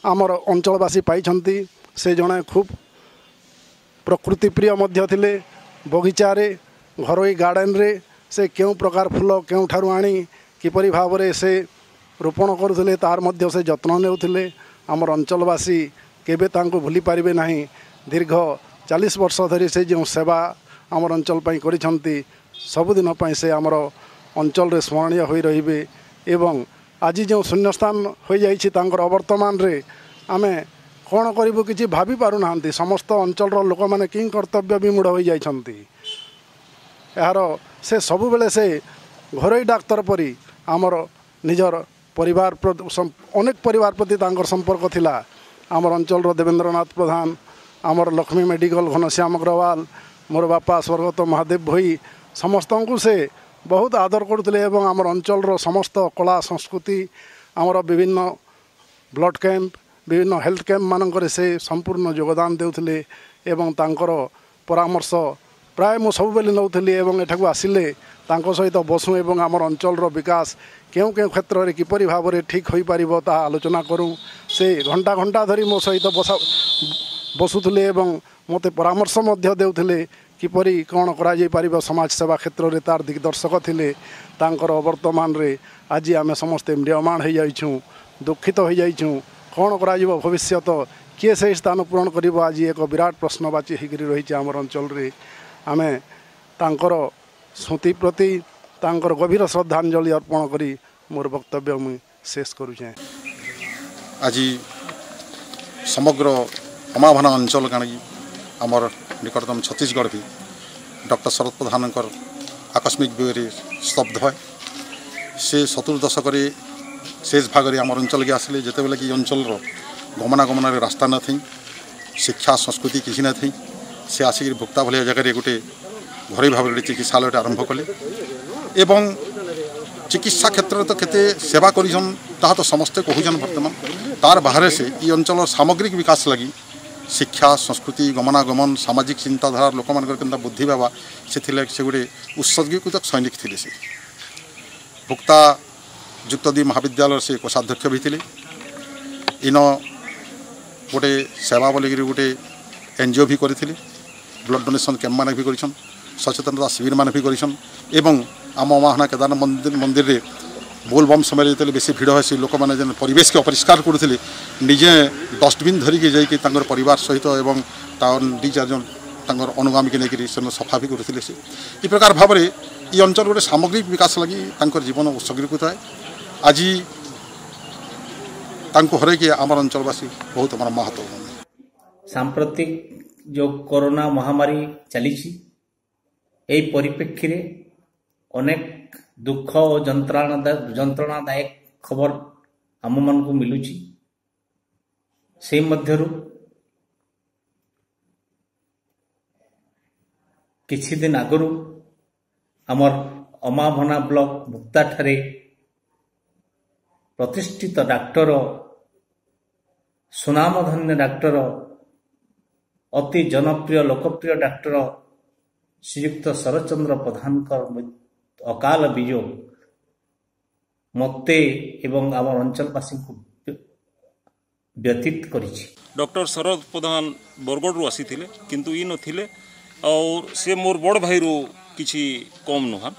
आमर अंचलवासी पाइछंती से जड़े खूब प्रकृति प्रिय मध्य थिले बगीचारे घरोई गार्डन रे से क्यों प्रकार फूल क्यों ठारू आनी किपरि भाव से रोपण करुले तार मध्य से जत्न नेउथिले आमर अंचलवासी केबे तांको भूली पारिबे नाही दीर्घ 40 वर्ष धरी से जो सेवा आमर अंचल पई करिसंती सबुदिन पई से आमर अंचल रे स्मरणीय होई रहिबे एवं आज जो शून्यस्थान हो जाइछि तांकर अवर्तमान रे आमे कौन करूँ कि भाभी पारु ना समस्त अंचल लोक मैंने कि कर्तव्य विमूढ़ हो जाइछंती यार से सबु बेले से घरोई डाक्तर परी आमर निजर परिवार अनेक परिवार प्रति तांकर संपर्क थिला आमर अंचल देवेंद्रनाथ प्रधान आमर लक्ष्मी मेडिकल घनश्याम अग्रवाल मोर बापा स्वर्गत महादेव भई समस्त को से बहुत आदर करते एवं आमर अंचल समस्त कला संस्कृति आमर विभिन्न ब्लड कैंप विभिन्न हेल्थ कैंप मानक से संपूर्ण योगदान देउथिले एवं तांकर परामर्श प्राय मु सब बेले नौथली एवं एठाकु आसिले तांको सहित बसु एवं आमर अंचल विकास केउ केउ क्षेत्र में किपरि भाव में ठीक हो पारिबो ता आलोचना करूँ से घंटा घंटा धरी मो सहित बसुले एवं मते परामर्श मध्य देउथिले किपरि कौन करा जाई पारिबो समाज सेवा क्षेत्र में तार दिग्दर्शक थिले तांकर वर्तमान रे आज आमे समस्ते म्रियमाण हो जाइछू दुखित हो जाइछू कौन करा जिवो भविष्य तो किए से स्थान पूरण करिबो आज एक विराट प्रश्नवाची होकर रही आमर अंचल रे आमे तांकर स्मृति प्रति तांकर गभीर श्रद्धांजलि अर्पण करी मोर वक्तव्य मुझे शेष करुचे। आज समग्र अमाभना अंचल काणी आमर निकटतम छत्तीसगढ़ भी डॉक्टर शरद प्रधान आकस्मिक वियोगे स्तब्ध है से 70 दशक शेष भाग में आम अंचल के आसिले जिते बेले कि अंचल गमनागमन रास्ता न थी शिक्षा संस्कृति किसी न थी से आसिक भुक्ता भाया जगह गोटे घरोई भाव में चिकित्सालय आरंभ कले एवं चिकित्सा क्षेत्र तो केते सेवा करिछन ता तो समस्ते कहूछन वर्तमान तार बाहर से ये अंचल सामग्रिक विकास लगी शिक्षा संस्कृति गमनागमन सामाजिक चिंताधारा लोक मान के बुद्धि बाबा से गोटे उत्सर्गीकृत सैनिक थे से भुक्ता जुक्तदी महाविद्यालय से कोषाध्यक्ष भी थे इन गोटे सेवा बोलिक गोटे एनजीओ भी करते ब्लड डोनेशन कैंप मान भी कर सचेतनता शिविर मान भी कर आम अमाहना केदारनाथ मंदिर रे बोलबम समय जो बेसी भिड़ है लोक मैंने परिवेश के अपरिष्कार करुले निजे डस्टबिन धरिकी जाइए परिवार सहित एवं दी चार जन अनुगामी के लेकर सफा भी करते ये प्रकार भाव में ये अंचल गोटे सामग्रिक विकास लगी जीवन उत्सर्गीकृत है आज हर आम अंचलवासी बहुत आम महत्व सांप्रतिक जो कोरोना महामारी चली परिप्रेक्षी रे अनेक दुख और जंत्रणादायक खबर आम मन को मिलुची से मध्यरु किछि दिन आगरु आमर अमाभना ब्लॉक भुक्ता ठारे प्रतिष्ठित डाक्टर सुनामधन्य डाक्टर अति जनप्रिय लोकप्रिय डाक्टर श्रीयुक्त शरद चंद्र प्रधान अकाल वियोग मते एवं आम अंचलवासी को व्यतीत करिछि। डॉक्टर शरद प्रधान बरगढ़ आसी किंतु ई नथिले और से मोर बड़ भाई रो किछि कम नुहा।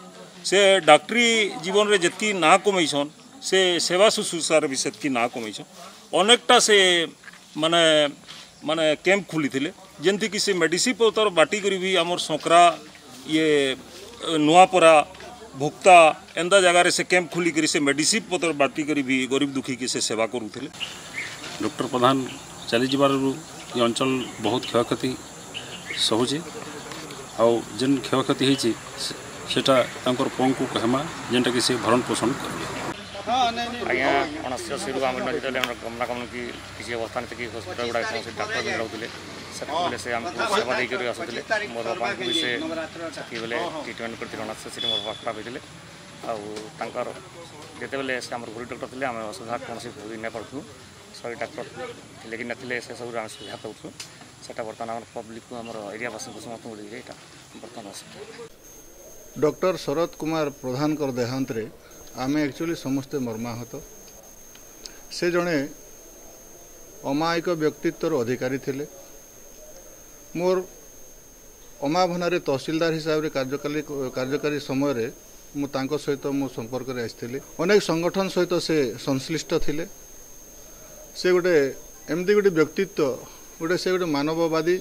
से डाक्टरी जीवन रे जतकी ना कमैछन से सेवा शुश्रूषार भी सेतकी ना कमैछन। अनेकटा से माने माने कैंप खुली थिले जेंति कि से मेडिसिन पतर बाटी करी भी आमर संकरा ये नुआपरा भुक्ता एंदा जगार से कैंप खुली करी से मेडिसिन पतर बाटी करी भी गरीब दुखी की से सेवा करूथिले। डॉक्टर प्रधान चली जबार ये अंचल बहुत क्षयक्षति सहूचे आउ जेन क्षयक्षति होती सेटा तांकर पंकु कहमा जेनटा कि से भरण पोषण करेंगे। आज्ञा 1980 आम गमनागमन की किसी अवस्था नहीं थी हस्पिटाल गुड़ा कौन डाक्टर भी रोते से से आमको सेवा देकर आसुले मोर बापा को भी से बोले ट्रिटमेंट करते 1980 मोर बापा खराब होते जिते बेले से आम गुरु डॉक्टर थे आम असुविधा कौन भोगी नहीं पड़ू सही डाक्टर थे कि ना से सब आम सुविधा पाऊँ से बर्तमान पब्लिक को आम एरियावासी को समस्त मिल जाए बर्तमान डॉक्टर शरद कुमार प्रधान देहांत रे आमे एक्चुअली समस्ते मर्माहत। से जड़े अमायिक व्यक्तित्वर अधिकारी थिले। मोर अमाभनारे तहसीलदार हिसाब से कार्यकारी समय रे मु तांको सहित मो संपर्क रे आइथिले। अनेक संगठन सहित से संश्लिष्ट थिले। से गोटे एमती गोटे व्यक्तित्व गोटे से गोटे मानववादी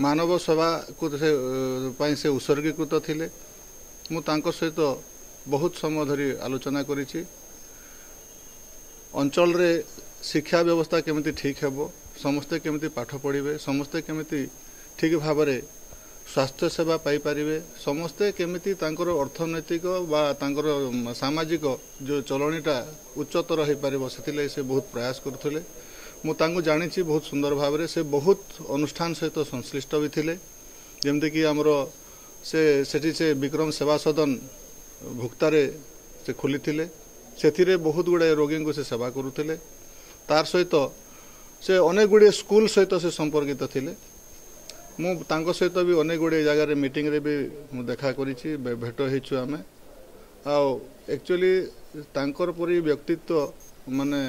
मानव सेवा को से उत्सर्गीकृत थिले। मु तांको सहित बहुत समय धरी आलोचना करिछि। अंचल रे शिक्षा व्यवस्था केमिति ठीक हेबो, समस्ते केमिति पाठ पढ़िबे, समस्ते केमिति ठीक भाव रे स्वास्थ्य सेवा पाई परिबे, समस्ते केमिति तांकर अर्थनैतिक बा तांकर सामाजिक जो चलणीटा उच्चतर हो पारिबो सेतिले से बहुत प्रयास करथले। मु तांको जानिछि बहुत सुंदर भाव रे। से बहुत अनुष्ठान सहित संश्लिष्ट भी थिले। जेमति कि हमरो से विक्रम सेवा सदन भुक्तारे से खोली थिले। सेथिरे बहुत गुड़े रोगी को से सेवा करुथिले। तार सहित से अनेक गुड़े स्कूल सहित से संपर्कित थिले। मु तांको सहित भी अनेक गुड़े जगह रे मीटिंग रे भी मु देखा करिछि, भेट हेछु आमे। आ एक्चुअली तांकर परि व्यक्तित्व माने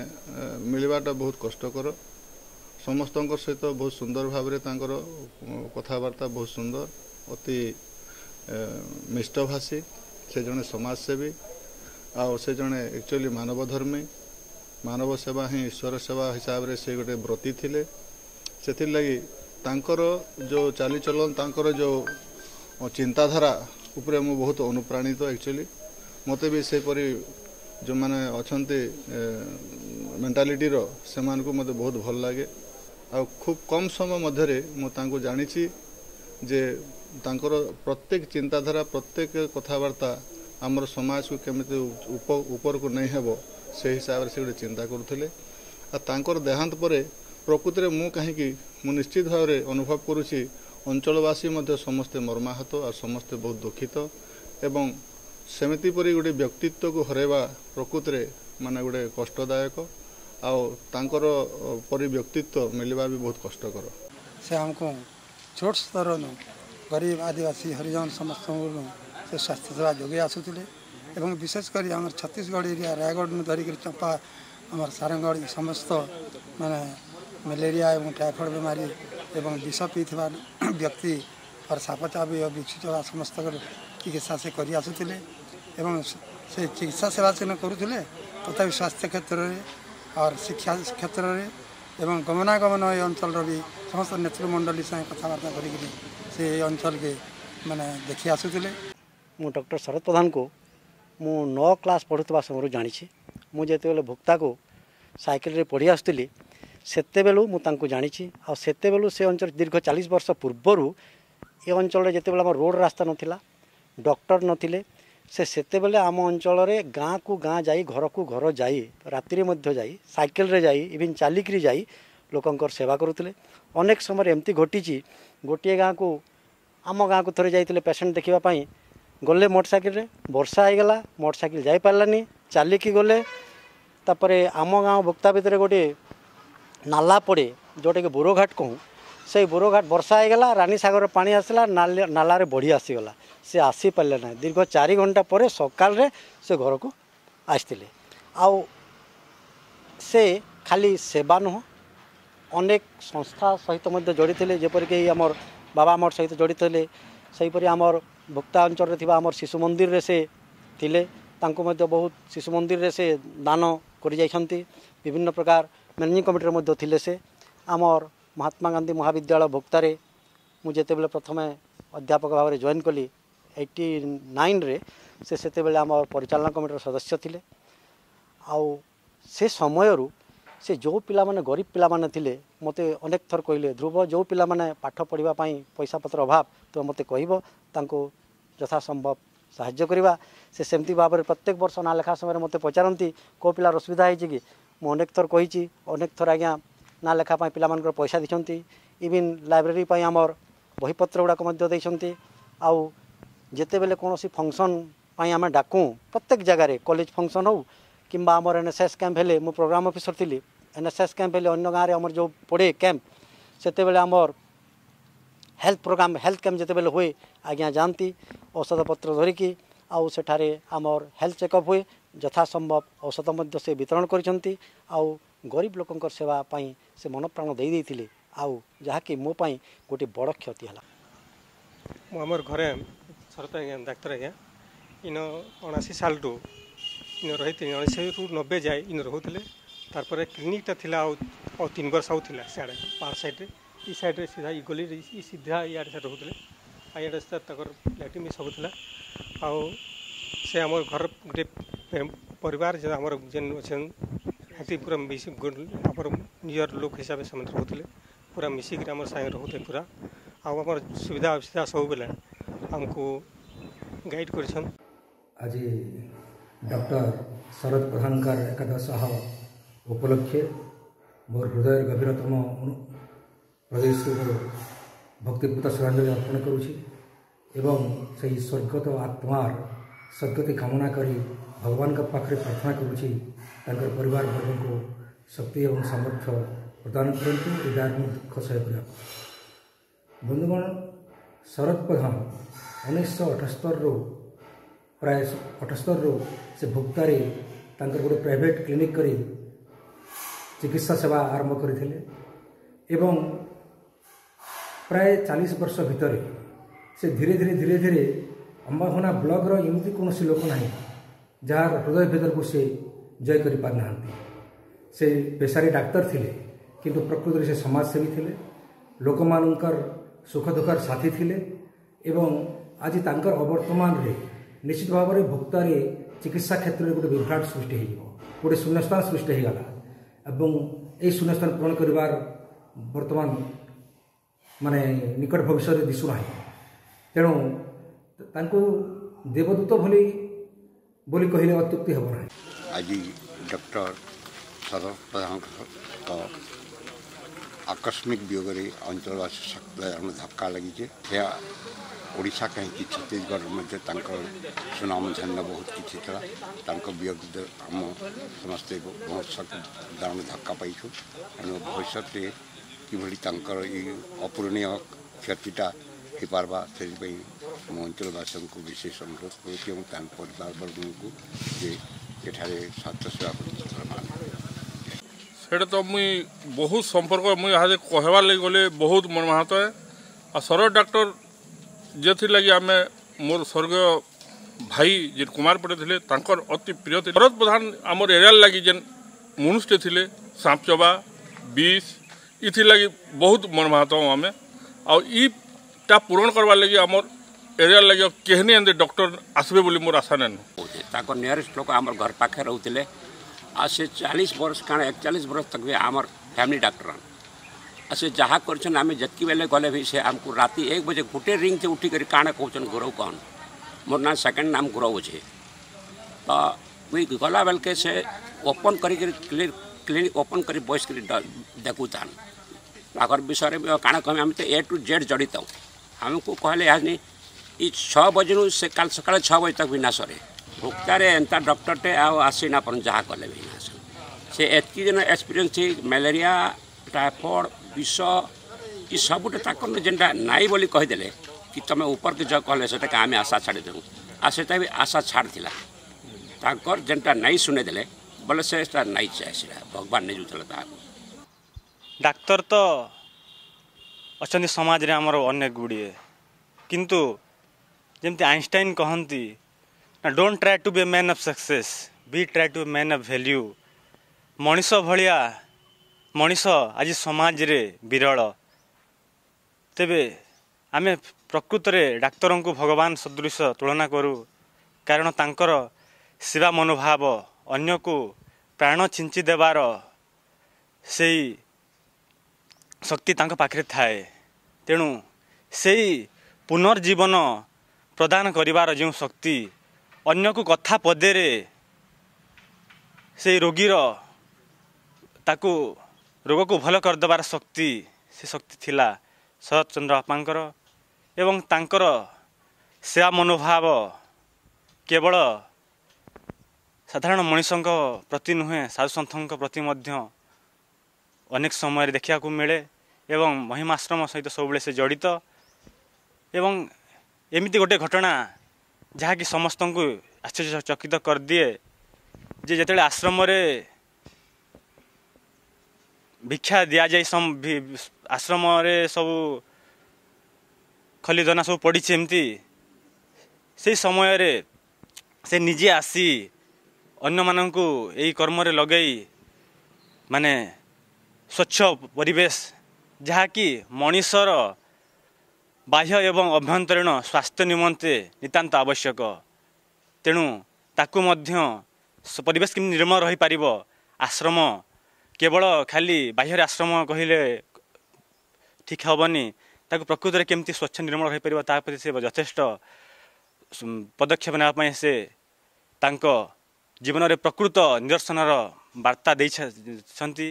मिलवाटा बहुत कष्टकर। समस्तंकर सहित बहुत सुंदर भाव रे तांकर कथावार्ता बहुत सुंदर, अति मिष्टभाषी। से जने समाजसेवी आ से जने एक्चुअली मानवधर्मी, मानव सेवा ही ईश्वर सेवा हिसाब रे से गोटे व्रती थिले। सेथिर लगी तांकर जो चालीचलन तांकर जो चिंताधारा उपरे मु बहुत अनुप्राणित। एक्चुअली मते भी से परी जो माने अछंती मेंटालिटी रो से मान को मते बहुत भल लागे। आ खूब कम समय मध्य रे मु तांको जानिछि जे तांकर प्रत्येक चिंताधारा प्रत्येक कथावार्ता आमर समाज को केमिति ऊपर को नहीं हेबो से हिसाब से गोटे चिंता करुथिले। आ तांकर देहांत परे प्रकृति रे मु कहीं मु निश्चित भाव रे अनुभव करुछि अंचलवासी मध्य समस्ते मर्माहत और समस्ते बहुत दुखित एवं सेमिति परि गोटे व्यक्तित्व को हरेवा प्रकृति रे माने गोटे कष्टदायक आ तांकर परि व्यक्तित्व मिलवा भी बहुत कष्टकर। से हमको छोट स्तर गरीब आदिवासी हरिजन समस्त से स्वास्थ्य सेवा जोगे आसुले एवं विशेषकर आम छत्तीसगढ़ एरिया रायगढ़ में धरिक चंपा आम सारंगढ़ समस्त माने मलेरिया एवं टाइफॉइड बीमारी एवं विष पी व्यक्ति और सापचापी और विक्षुचला समस्त चिकित्सा से कर आसुले एवं से चिकित्सा सेवा से करुले तथा स्वास्थ्य क्षेत्र में और शिक्षा क्षेत्र में एवं गमनागमन ये अंचल भी समस्त नेतृमंडली से कथबार्ता से अंचल के माने देखी आसुले। मु डॉक्टर शरद प्रधान को मु 9 क्लास पढ़ुवा समय जानी। मुझे भुक्ता को साइकिल रे पढ़ी आसुली सेते बेलू मु तांको जानी। आ सेते बेलू से अंचल दीर्घ 40 वर्ष पूर्वर ये अंचल जिते बेले आम रोड रास्ता नथिला, डॉक्टर नथिले, सेते बेले आम अंचल रे गाँ को गाँ जाई घर को घर जाई राति मध्य जाई साइकिल रे जाई इवन चालिकी जाई लोकंकर सेवा करुले। अनेक समय एमती घटी गोटे गाँ को आम गाँ को थरे जाइए पेसेंट देखापी गले मोटरसाइकिल रे वर्षा होगला मोटरसाइकिल जाई पारलानी चालिकी गले तापरे आम गाँ भुक्ता भितर गोटे नाला पड़े जोटा कि बोरोघाट कहूँ से बोरघाट वर्षा होगला रानी सागर पानी आसला नाला रे बढ़ी आसीगला से आसी पारे ना दीर्घ 4 घंटा पर सकाल रे से घर को आसते आउ से खाली सेवा नुह अनेक संस्था सहित जड़ी थे जेपरिक आमर बाबा मठ सहित जड़ी थे सेहीपरि आमर भुक्ता अंचल रे आमर शिशु मंदिर रे से थिले बहुत शिशु मंदिर रे से दान कर विभिन्न प्रकार मैनेजिंग कमिटी रे थिले से आमर महात्मा गांधी महाविद्यालय भुक्तारे मुझे प्रथम अध्यापक भाव में जॉइन कली 89 रे से आमर परिचालना कमिटी सदस्य थिले आउ से समय से जो पिला माने गरीब पिला माने थिले मते अनेक थर कहले ध्रुव जो पिला माने पाठ पढ़िबा पई पैसा पत्र अभाव तो मते कहबो तांको यथा संभव साहाय्य करवा से सेमती भाव में प्रत्येक वर्ष ना लेखा समय मते पचारती को पिला असुविधा है कि मु अनेक थर कही अनेक थर आज्ञा ना लेखा पिला मानकर पैसा दिछंती इवन लाइब्रेरी पई हमर बहीपत्र गुड़ाक मध्य देइछंती आउ जेते बेले कोनोसी फंक्शन पई आमे डाकू प्रत्येक जगह रे कॉलेज फंक्शन हो किंबा हमर एनएसएस कैंप हेले मु प्रोग्राम ऑफिसर थिली एनएसएस कैंप हेले अन्य गाँव में जो पड़े कैंप सेते बेले हमर हेल्थ प्रोग्राम हेल्थ कैंप जिते बेले हुए आज्ञा जानती औषध पत्र धरिकी आउ सेठारे आमर हेल्थ चेकअप हुए यथा संभव औषध मध्य से वितरण करिसंती आउ गरीब लोकंकर सेवा पाई से मन प्राण दे देइथिले आउ जहाँकि मो पाई गोटे बड़ क्षति हला मो हमर घरे सरत डाक्तर आज्ञा इन 79 साल टू इन रही 19 रु 90 जाए इन रोते तार क्लिनिकटा थिला और 3 वर्ष आउला सियाड़े पार साइड ई साइड रे सीधा ई गली ई सीधा इयाड़े से रोते आइयाड़े से तकर लैट्रिन सब थिला आउ से हमर घर गोटे परिवार जे हमर जेन अछन हाथी पूरा मिसी हमर नियर लोक हिसाब से समझ रोते पूरा मिसिक हमर संग रोते पूरा आउ हमर सुविधा असुविधा सब बेले हमको गाइड करछन आज डॉक्टर शरद प्रधानकर एकादश उपलक्षे मोर हृदय गभीरतम प्रदेश भक्तिपूत श्रद्धांजलि अर्पण करुछि एवं से स्वर्गत आत्मार सद्गति कामना करी भगवान का पाखरे प्रार्थना करुछि तांकर परिवार वर्ग को शक्ति एवं सामर्थ्य प्रदान करंतु इदार दुख सह बंधुगण शरद प्रधान 1978 प्राय 78 से भुक्तारे तांकर गोटे प्राइवेट क्लिनिक करी चिकित्सा सेवा आरंभ करथिले एवं प्राय 40 वर्ष भितर से धीरे धीरे अंबाभना ब्लॉक रो एमती कौन लोक ना जार हृदय भीतर को से जय कर पार ना से पेशारी डाक्तर थिले किंतु प्रकृति से समाजसेवी थिले लोक मानकर सुख दुखर साथी थिले एवं आज तांकर अवर्तमान रे निश्चित भाव में भुक्तारे चिकित्सा क्षेत्र में गोटे विभ्राट सृष्टि हो गोटे शून्यस्थान सृष्टि होगला एवं यही शून्यस्थान पूरण कर वर्तमान माने निकट भविष्य में दिशुना तेणु तांको देवदूत बोली कहले अत्युक्ति हेब ना आज डॉक्टर शरद प्रधान आकस्मिक वियोग अंचलवासी शक्ति धक्का लगी ओडिशा कहीं छत्तीसगढ़ मध्य सुनाम झंडा बहुत किसी था वियोग आम समस्ते बहुत शक्ति धक्का पाइछु तेणु भविष्य कि अपूरणीय क्षतिटा हो पार्बा से अंचलवासी को विशेष अनुरोध कर परिवार वर्ग को स्वास्थ्य सेवा सेटा तो मुई बहुत संपर्क मुई यहाँ कहवार लगे गले बहुत मनमाहत है आ शरद डॉक्टर जे थी लगी आम मोर स्वर्गीय भाई जे कुमार पटे थे अति प्रिय थे शरद प्रधान आमर एरिया लगी जेन मनुष्य थे सांपचबा विष इथि लगी बहुत मनमाहत हूँ आम आटा पूरण करवार लगी आमर एरिया लगे कहनी एंदे डॉक्टर आसबे बोली मोर आशा नहीं नियरेस्ट लोक आम घर पाखे रोते आ से 40 वर्ष कारण 41 वर्ष तक भी आमर फैमिली डॉक्टर आ से जहाँ कर आम जितकी बेले गले भी से आमको राति 1 बजे गोटे रिंग से उठिक काण कहन गुरव कहन मोर ना सेकेंड नाम गुरव अच्छे तो मुई गला बेल के से ओपन क्लिनिक ओपन कर बस कर देखू था आगर विषय में काण कह आम तो A to Z जड़ित आमको कहले आज नहीं 6 बजे से काल सका 6 बजे तक भी ना सरे भुक्तारे एंता डॉक्टरटे आसी ना पन जहाँ कले भी ना से एतकी दिन एक्सपीरियंस थी मलेरिया टाइफॉइड विष कि सबुटे ताकर जेनटा नाई बोली कहीदेले कि तुम ऊपर के जो कहले से आम आशा छाड़ी देवु आ सेटा भी आशा छाड़ थिला ताकर जेनटा नाई सुने देले बोले से नाई चाहे भगवान नहीं जुला डाक्तर तो अच्छा समाज रे आमर अनेक गुड़िए किंतु जमती आइंस्टाइन कहती don't try to be a man of success be try to be man of value मनीष भलिया मनीष आज समाज रे विरल तेबे आमे प्रकृत में डाक्तर को भगवान सदृश तुलना करूँ कारण तांकर सेवा मनोभाव अन्य को प्राण चिंची देवार से शक्ति तांको पाखरे थाए तेणु से पुनर्जीवन प्रदान करिवार जो शक्ति अन्य को कथा पदेरे से रोगीर ताकू रोग को भल करदेवार शक्ति से शक्ति थिला शरत चंद्र बापांकर एवं तांकर सेवा मनोभाव केवल साधारण मनीषों प्रति नुहे साधु सन्थों प्रति मध्य अनेक समय देखा मिले एवं महिमाश्रम सहित सब से जड़ित एवं एमती गोटे घटना जहाँकि समस्त को आश्चर्यचकित कर दिए जे जेते आश्रम रे भिक्षा दि जाए आश्रम रे सब खलीदना सब पड़ी एमती से समय रे से निजे आसी अन्य माननकु एई कर्म रे लगई माने स्वच्छ परिवेश जहाँकि मनीषर बाह्य एवं अभ्यंतरीण स्वास्थ्य निमंते नितांत आवश्यक तेणु ताकू मध्य परिवेश केमि निर्मल रही पारिबो आश्रम केवल खाली बाह्य आश्रम कहिले ठीक हेबनी ताकू प्रकृत रे केमति स्वच्छ निर्मल रही पारिबो ता प्रति से यथेष्ट पदक्षेप नेबा से तांको जीवन रे प्रकृत निदर्शनर वार्ता देइछंती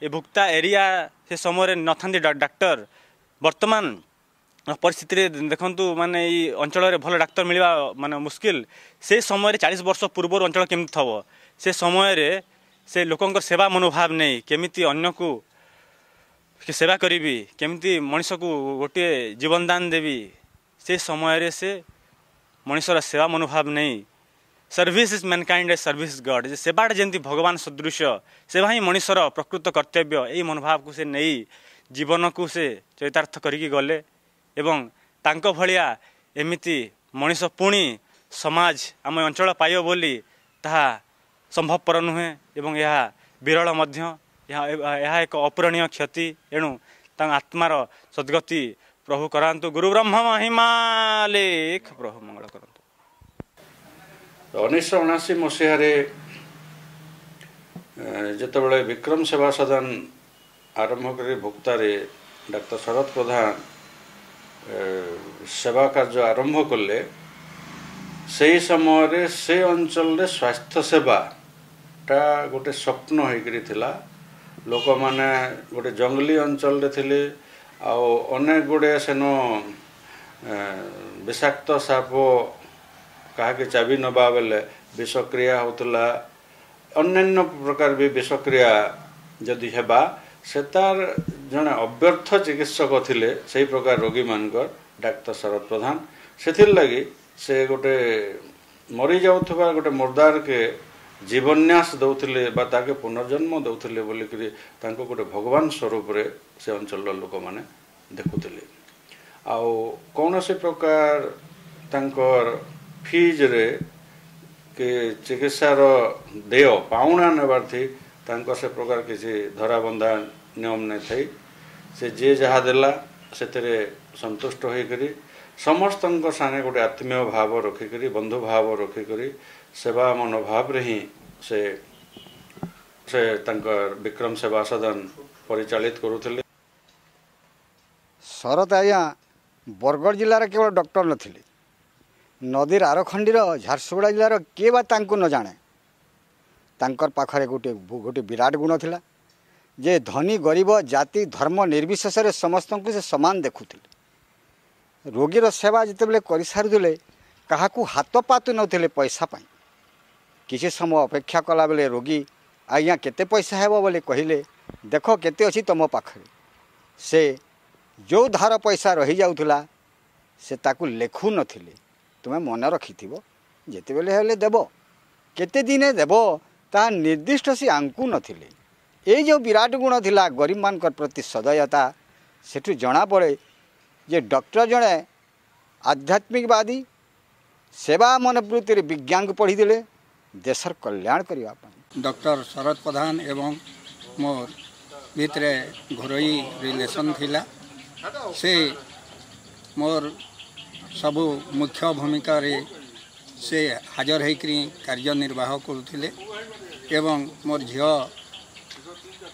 ए भुक्ता एरिया से समय नथांती डाक्टर वर्तमान परिस्थिति देखंतु माने ई अंचल रे भल डाक्तर मिलवा माने मुश्किल से समय 40 वर्ष पूर्व अंचल केमि थबो से समय रे से लोकंकर सेवा मनोभाव नहीं केमिति अन्य को सेवा करी केमिति मनीष को गोटे जीवन दान देवी से समय रे से मनीषर सेवा मनोभाव नहीं service is mankind a service God जे सेवाटा जमी भगवान सदृश सेवा ही मनीषर प्रकृत कर्तव्य यही मनोभाव को से नहीं जीवन को से चरितार्थ करिकी गले एवं तांको भलिया एमिति मनीष पुणी समाज आम अंचल पाइब बोली ताहा संभवपर नुहे एवं यह विरल मध्य यह एक अपूरणीय क्षति एणु आत्मार सद्गति प्रभु करांतु गुरु ब्रह्म महिमा लेख प्रभु मंगल करंतु 1979 मसीह जितेबाला विक्रम सेवा सदन आरंभ कर भुक्तारे डाक्टर शरद प्रधान सेवा कार्य आरंभ कले से समय से अंचल रे स्वास्थ्य सेवा टा गोटे स्वप्न होइकरी लोक माने गोटे जंगली अंचल रे थिले अनेक गुड़े सेनो विषाक्त साप कहा चाबी नबा बेले विषक्रिया होतला अन्य प्रकार भी विषक्रिया जदि हेबा से तार जने अव्यर्थ चिकित्सक थिले सही प्रकार रोगी मानकर डाक्टर शरद प्रधान से लगी से गोटे मरी जाउथबा गोटे मुर्दार के जीवन्यास दौथिले बा ताके पुनर्जन्म दौथिले बोलिकरी तांको गोटे भगवान स्वरूप रे से अंचल लोक माने देखुथिले आ कौन से प्रकार तांकर फीज रे के चिकित्सार देय पाउना नेबार थी तांको से प्रकार किसी धराबंधा नियम नहीं थी से जे जहा देला से संतुष्ट होकर समस्त साने गोटे आत्मीय भाव रखिक बंधु भाव रखिक सेवा मनोभाव रे ही से तांकर विक्रम सेवा सदन परिचालित करुथिले। शरद आज्ञा बरगढ़ जिलार केवल डॉक्टर नथिले नदीर आरखंडीर झारसुगुड़ा जिलार किए बा तांको न जाने तांकर पाखरे गोटे गोटे विराट गुण थिला जे धनी गरीब जाति धर्म निर्विशेष समस्त को से समान देखुले रोगीर सेवा जितेबाला कर सारुले क्या हाथ पातु नथिले पैसा पाई किसी समय अपेक्षा कला बेले रोगी आज्ञा केते पैसा हेबो बोले कहले देख केते अछि तुम पाखरे से जो धार पैसा रही जाउथला से ताकू लेखु नथिले तुमे मन रखिथिबो जेते बेले हेले देबो केते दिने देबो ता निर्दिष्ट से आंकु नथिले ए जो विराट गुण थिला गरीब मानकर प्रति सदयता सेठु जना पड़े जे डॉक्टर जड़े आध्यात्मिकवादी सेवा मनोवृत्ति विज्ञान को पढ़ी देले देशर कल्याण करने। डॉक्टर शरद प्रधान एवं मोर भितरे घरोई रिलेशन थिला से मोर सबु मुख्य भूमिका रे से हाजर होकर कार्य निर्वाह करुले एवं मोर झील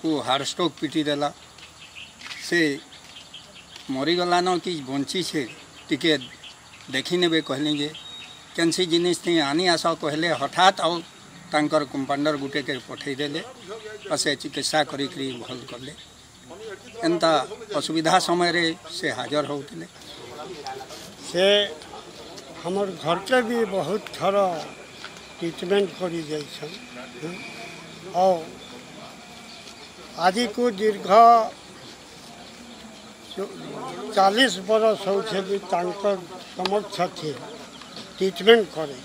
को हार्ट स्ट्रोक पिटी देला से मरीगलान कि बंची से टिके देखी ने कहले जे कैंसी जिनिस थी आनी आस कहले हठात आउ तांकर कंपाउंडर गुटे के पठेदेले और से चिकित्सा करी भल कले एंता असुविधा समय रे से हाजर होते से हमर घर के भी बहुत थर ट्रीटमेंट करी जाइछन और आज को दीर्घ 40 बरस होछे भी तांकर समक्ष थी ट्रीटमेंट करे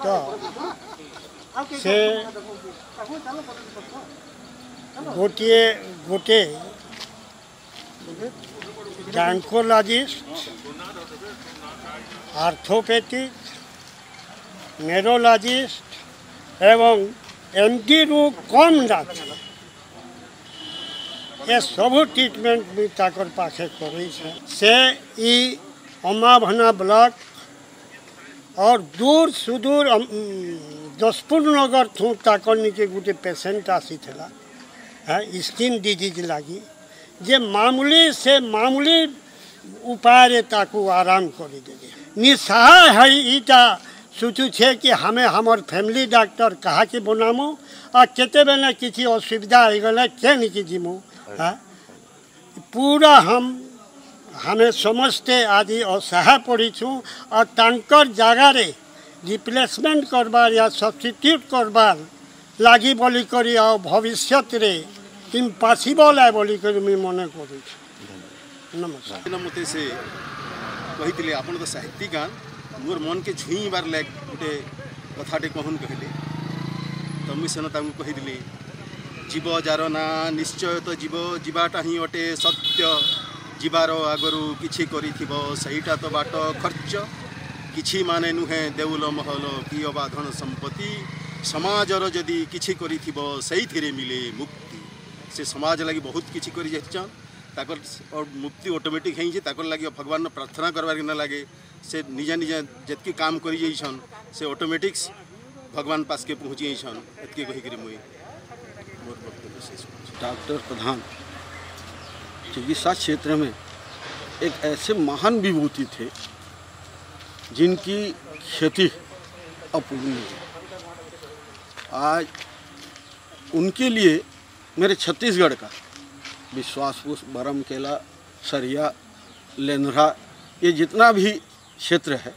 तो से गोटे गोटे गायनकोलॉजिस्ट आर्थोपेडिक न्यूरोलॉजिस्ट एवं एमडी रू कम डाक्टर ये सब ट्रीटमेंट भी ताकर पाखे करे से ई अमाभना ब्लॉक और दूर सुदूर जसपुर नगर थू ताकर निके गोटे पेसेंट आसी थला स्किन डिजीज लगी जे मामूली से मामूली उपाय रे ताकू आराम कर दे निसहाय है इटा सोचू छे कि हमें हमर फैमिली डॉक्टर कहा के बनामो और केते बेले किसी असुविधा हो गले के निके जिमो पूरा हमें समझते आज असहाय पड़ी छूँ और तांकर जगह रे रिप्लेसमेंट करबार या सब्स्टिट्यूट करबार लगी बोली करी और भविष्य रे इम्पॉसिबल है बोली करी मैं मन करूँ। नमस्कार मत से कही आप तो साहित्यिका मोर मन के छुईबार लायक गोटे कथाटे कहन कहले तो मुझे सेना कहीदि जीव जार ना निश्चय तो जीव जीवाटा ही अटे सत्य जीवार आगरू किछि करिथिबो सहीटा तो बाट खर्च किछि माने नुहे देउल महल कि अबाधन संपत्ति समाजर जदि किछि करिथिबो सहीथिरे मिले मुक्ति से समाज लगी बहुत किछि करि जाइछन ताकर और मुक्ति ऑटोमेटिक है ताकर लगी भगवान प्रार्थना करबार न लगे से निजा निजा जतकी काम करि जाइछन से ऑटोमेटिक भगवान पास के पहुँची जाइछन एतके कहि करी मुई मोर वक्तव्य शेष। डॉक्टर प्रधान चिकित्सा क्षेत्र में एक ऐसे महान विभूति थे जिनकी ख्याति अपूर्णीय है। आज उनके लिए मेरे छत्तीसगढ़ का विश्वासपुर बरमकेला सरिया लेंद्रा ये जितना भी क्षेत्र है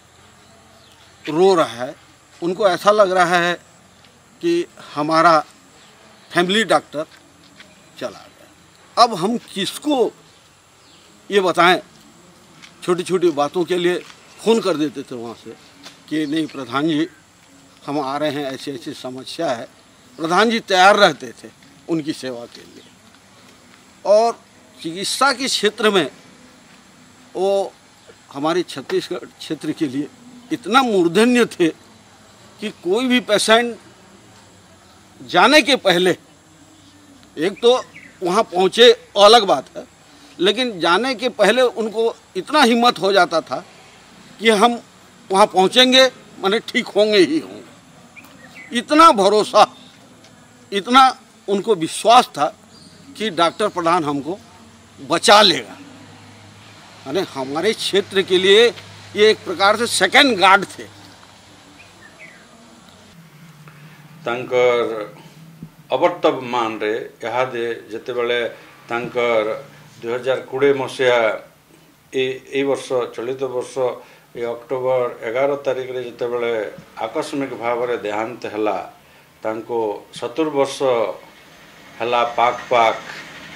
रो रहा है। उनको ऐसा लग रहा है कि हमारा फैमिली डॉक्टर चला गया। अब हम किसको ये बताएं। छोटी छोटी बातों के लिए फ़ोन कर देते थे वहाँ से कि नहीं प्रधान जी हम आ रहे हैं, ऐसी ऐसी समस्या है। प्रधान जी तैयार रहते थे उनकी सेवा के लिए। और चिकित्सा के क्षेत्र में वो हमारे छत्तीसगढ़ क्षेत्र के लिए इतना मूर्धन्य थे कि कोई भी पेशेंट जाने के पहले, एक तो वहाँ पहुँचे अलग बात है, लेकिन जाने के पहले उनको इतना हिम्मत हो जाता था कि हम वहाँ पहुँचेंगे माने ठीक होंगे ही होंगे। इतना भरोसा, इतना उनको विश्वास था कि डॉक्टर प्रधान हमको बचा लेगा। माने हमारे क्षेत्र के लिए ये एक प्रकार से सेकंड गार्ड थे। तांकर अवर्तमान रे इहादे जेतेबेले तांकर 2020 मसीहा ए वर्ष चलित वर्ष ये अक्टोबर 11 तारिख रे जेतेबेले आकस्मिक भाव में देहांत हला तांको 70 वर्ष हला पाक पाक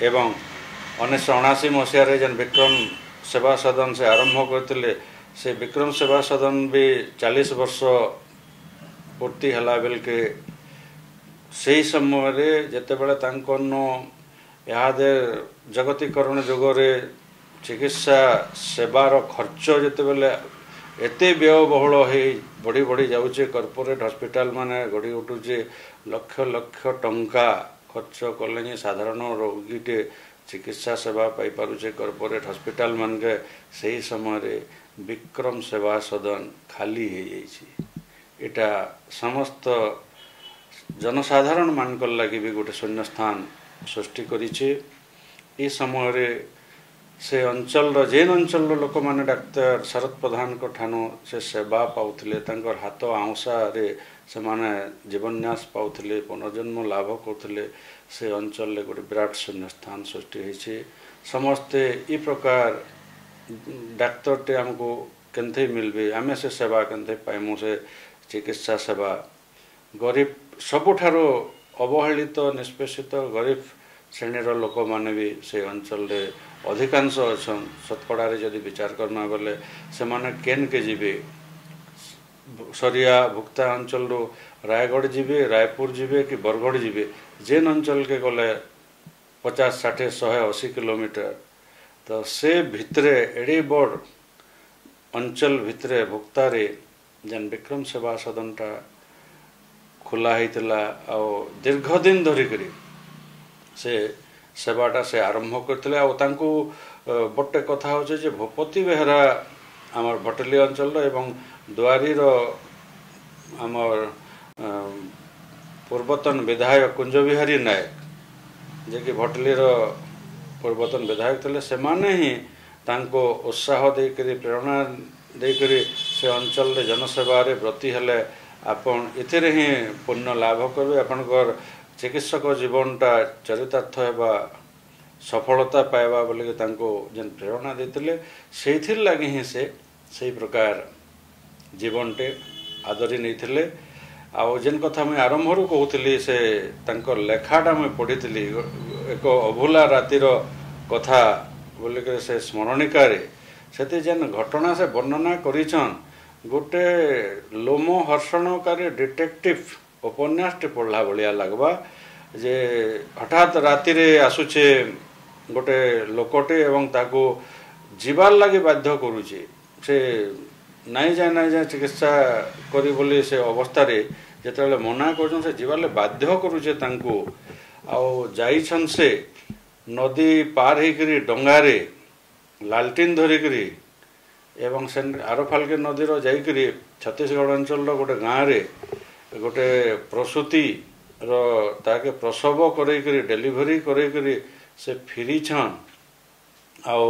एवं 1979 मसीह जेन विक्रम सेवा सदन से आरंभ करते से विक्रम सेवा सदन भी 40 वर्ष पूर्ति हला बेल के सही समय रे जेतेबेले तांकनो यादे जगतीकरण जुगरे चिकित्सा सेवार खर्च जेतेबेले एते व्ययबहुल हो बढ़ी बढ़ी जाऊे कॉर्पोरेट हॉस्पिटल माने गढ़ी उठुचे लक्ष लक्ष टंका खर्च कले साधारण रोगीटे चिकित्सा सेवा पाई पारुचे कॉर्पोरेट हॉस्पिटल मान के सही समय रे विक्रम सेवा सदन खाली हो जाइए। इटा समस्त जनसाधारण मान लगी भी गोटे शून्य स्थान सृष्टि करिछे। ई समय रे से अंचल जेन अंचल लोक मैंने डाक्तर शरद प्रधान को ठानु से सेवा पाउथिले तांकर हाथ आउंसा रे से माने जीवन्यास पाउथिले पुनर्जन्म लाभ करथिले से अंचल ले गोटे विराट शून्य स्थान सृष्टि होइछे। समस्ते ई प्रकार डाक्तर टे हमको केनथे मिलबे आमे से सेवा केनथे पाइमु से चिकित्सा सेवा गरीब सबुठारो अवहेलित निष्पेषित गरीब श्रेणीर लोक माने भी से अंचल रे अधिकांश अच्छा शतकड़ा जदि विचार करना बोले से माने केन के जीवे सरिया भुक्ता अंचल रो रायगढ़ जीवे रायपुर जीवे कि बरगढ़ जीवे जेन अंचल के गले 50 60 180 किलोमीटर तो से भितरे एड़ी बड़ अंचल भितरे भुक्तारे जेन विक्रम सेवा सदनटा खुला होता आ दीर्घ दिन धरिक से सेवाटा से आरंभ करते गोटे कथा हो भूपति बेहरा आमर भटली अंचल एवं दुआरी आमर पूर्वतन विधायक कुंज बिहारी नायक जे कि भटली पूर्वतन विधायक थे से माने ही तांको उत्साह देकरी प्रेरणा देकरी से अंचल रे जनसेवा रे व्रती हेले आपण इथिरे ही पुण्य लाभ करबे आपनकर चिकित्सक जीवनटा चरितार्थ होगा सफलता पाइबा बोले जेन प्रेरणा देते से लगी ही से प्रकार जीवनटे आदरी नहीं आउ जेन कथा मुझे आरंभ कहूली से लेखाटा मुझे पढ़ी एक अभूला रातिर कथा बोलिक से स्मरणिका से जेन घटना से वर्णना करिछन गोटे लोमो हर्षणकारी डिटेक्टिव उपन्यास पढ़ला भाया लगवा जे हठात राति रे आसुचे गोटे लोकटे एवं ताको जीवार लगे बाध्य करुचे से नाई जाए चिकित्सा करी बोली से अवस्था रे जेतेबेले मना कर से जीवार बाध्य करुचे तांको आउ जाइछन से नदी पार होकर डंगारे लालटिन धरिकरी एवं से आरफाल्के नदीर जाइकरी छत्तीसगढ़ अंचल गोटे गाँव रे गोटे प्रसूति ताके प्रसव करेकरी डेलीवरी करेकरी से फिरी छन आओ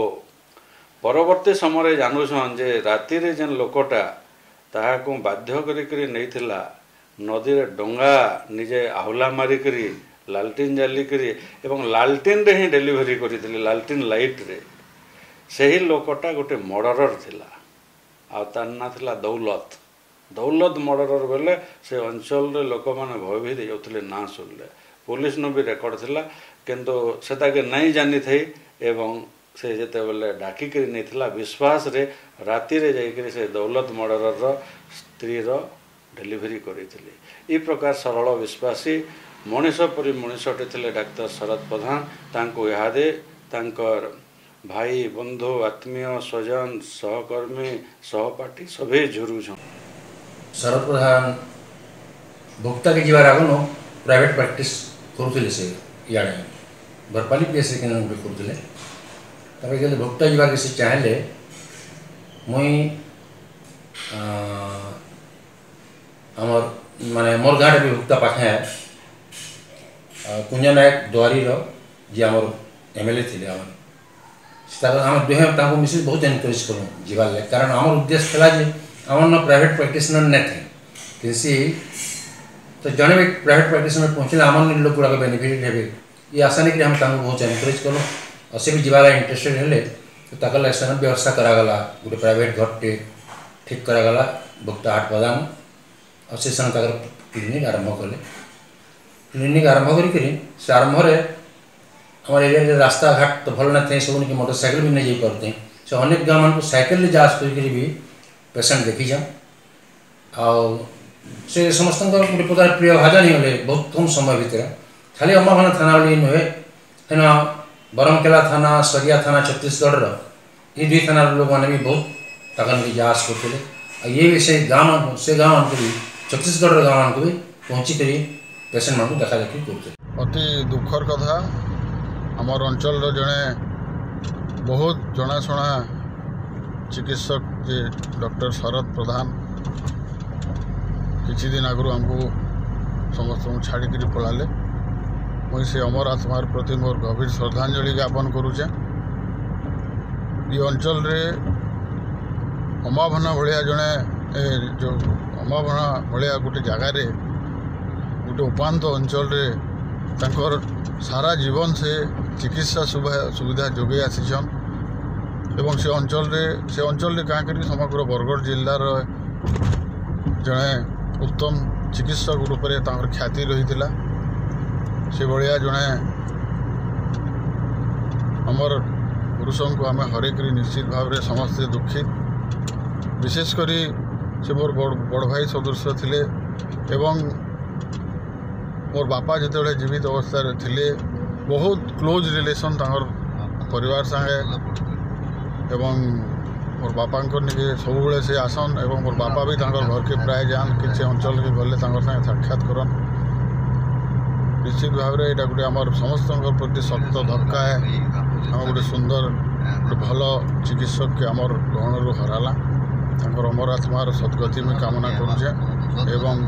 परवर्ती समय जानूछन जे राति रे जेन लोकटा ताहाको बाध्य करिकरी नैथिला नदी रे डंगा निजे आहुला मारिकरी लालटिन जालिकरी एवं लालटिन रे ही डेलीवरी करिथिले लालटिन लाइट रे सही लोकटा गोटे मर्डरर थिला आ तार ना थिला दौलत दौलत मर्डरर बेले से अंचल रे लोक माने भयभीत जाउथिले ना सुनले पुलिस नो भी रेकर्ड थिला किंतु सेताके नहीं जानी थई एवं से जेते बेले डाकी करी नहीं थिला विश्वास रे राति रे जाई करी से दौलत मर्डरर स्त्री रो डेलीवरी करिथिले ई प्रकार सरल विश्वासी मनीष परि मनीषटे थिले डाक्टर शरद प्रधान तांको यादे तांकर भाई बंधु आत्मीय स्वजन सहकर्मी सहपाठी सभी झुरू छन। शरद प्रधान भोक्ता के जीवार आगन प्राइवेट प्रैक्टिस करुले से इे बरपाली पीएस करुले तब भोक्ता जीवार से चाहले मुई आमर माने मोर गाँव भी भोक्ता पाखे कुंज नायक दुआरी जी आमर एमएलए थे आम दुहे मिसे बहुत एनकरेज करूँ जीवार कारण आम उद्देश्य था जे आम प्राइवेट प्रैक्टिशनर नहीं थे किसी तो जड़े भी प्राइवेट प्रैक्टिशनर पहुँचले आम लोक गुड़ाक बेनिफिट हे ये आशा नहीं कि हम बहुत एनकरेज करूँ और से भी जीवार इंटरेस्टेड हेले तो सेन व्यवस्था करागला गोटे प्राइवेट घरटे ठीक करागला भोक्ता हाट बदाम और से क्लिनिक आरंभ कले क्लिनिक आरंभ कर आरंभ आम एरिया रास्ता घाट तो भल ना थे सब कि मोटरसाइकिल भी नहीं जा पारते से अनेक गाँव मान साइकेल जा कर भी पेसेंट देखी जा से समस्त गोटे प्रकार प्रिय भाजा नहीं गले बहुत कम समय भितर खाली अम्बाभाना थाना बोली नुहे हेन बरमकेला थाना सरिया थाना छत्तीसगढ़ ये दुई थाना लोक मैंने भी बहुत ताकन की जाँच करते ये भी से गाँव भी छत्तीसगढ़ गाँव मान को भी पहुँचिक पेसेंट मान देखा देखी करते अति दुखर कथा आमर अंचल जड़े बहुत जनाशुना चिकित्सक जे डॉक्टर शरद प्रधान किछि दिन आगु हमको समस्त छाड़ी पलाले मुझे से अमर आत्मार प्रति मोर गभीर श्रद्धांजलि ज्ञापन करुचे ये अंचल रे अमाभना भाया जड़े जो अमाभना भाया गोटे जगार गोटे उपात अंचल रे तांकर सारा जीवन से चिकित्सा सुविधा जोगे आसीछन एवं से अंचल रे क्या कर समग्र बरगढ़ जिलार जड़े उत्तम चिकित्सक रूप में ख्याति रही से भाया जड़े आमर पुरुष को आम हरेक निश्चित भाव में समस्ते दुखित विशेषकर से मोर बड़ भाई सदृश थे एवं मोर बापा जिते जीवित अवस्था थे बहुत क्लोज रिलेशन परिवार संगे एवं मोर बापा निके सब से आसन एवं मोर बापा भी घर के प्राय जान किसी अंचल के गले संगे साक्षात करन निश्चित भाव में यहाँ गोटे आम समस्त प्रति शक्त धक्का है आम गोटे सुंदर गोटे भल चिकित्सक के आमर गहण हराला अमर आत्मार सद्गति में कामना करुचे एवं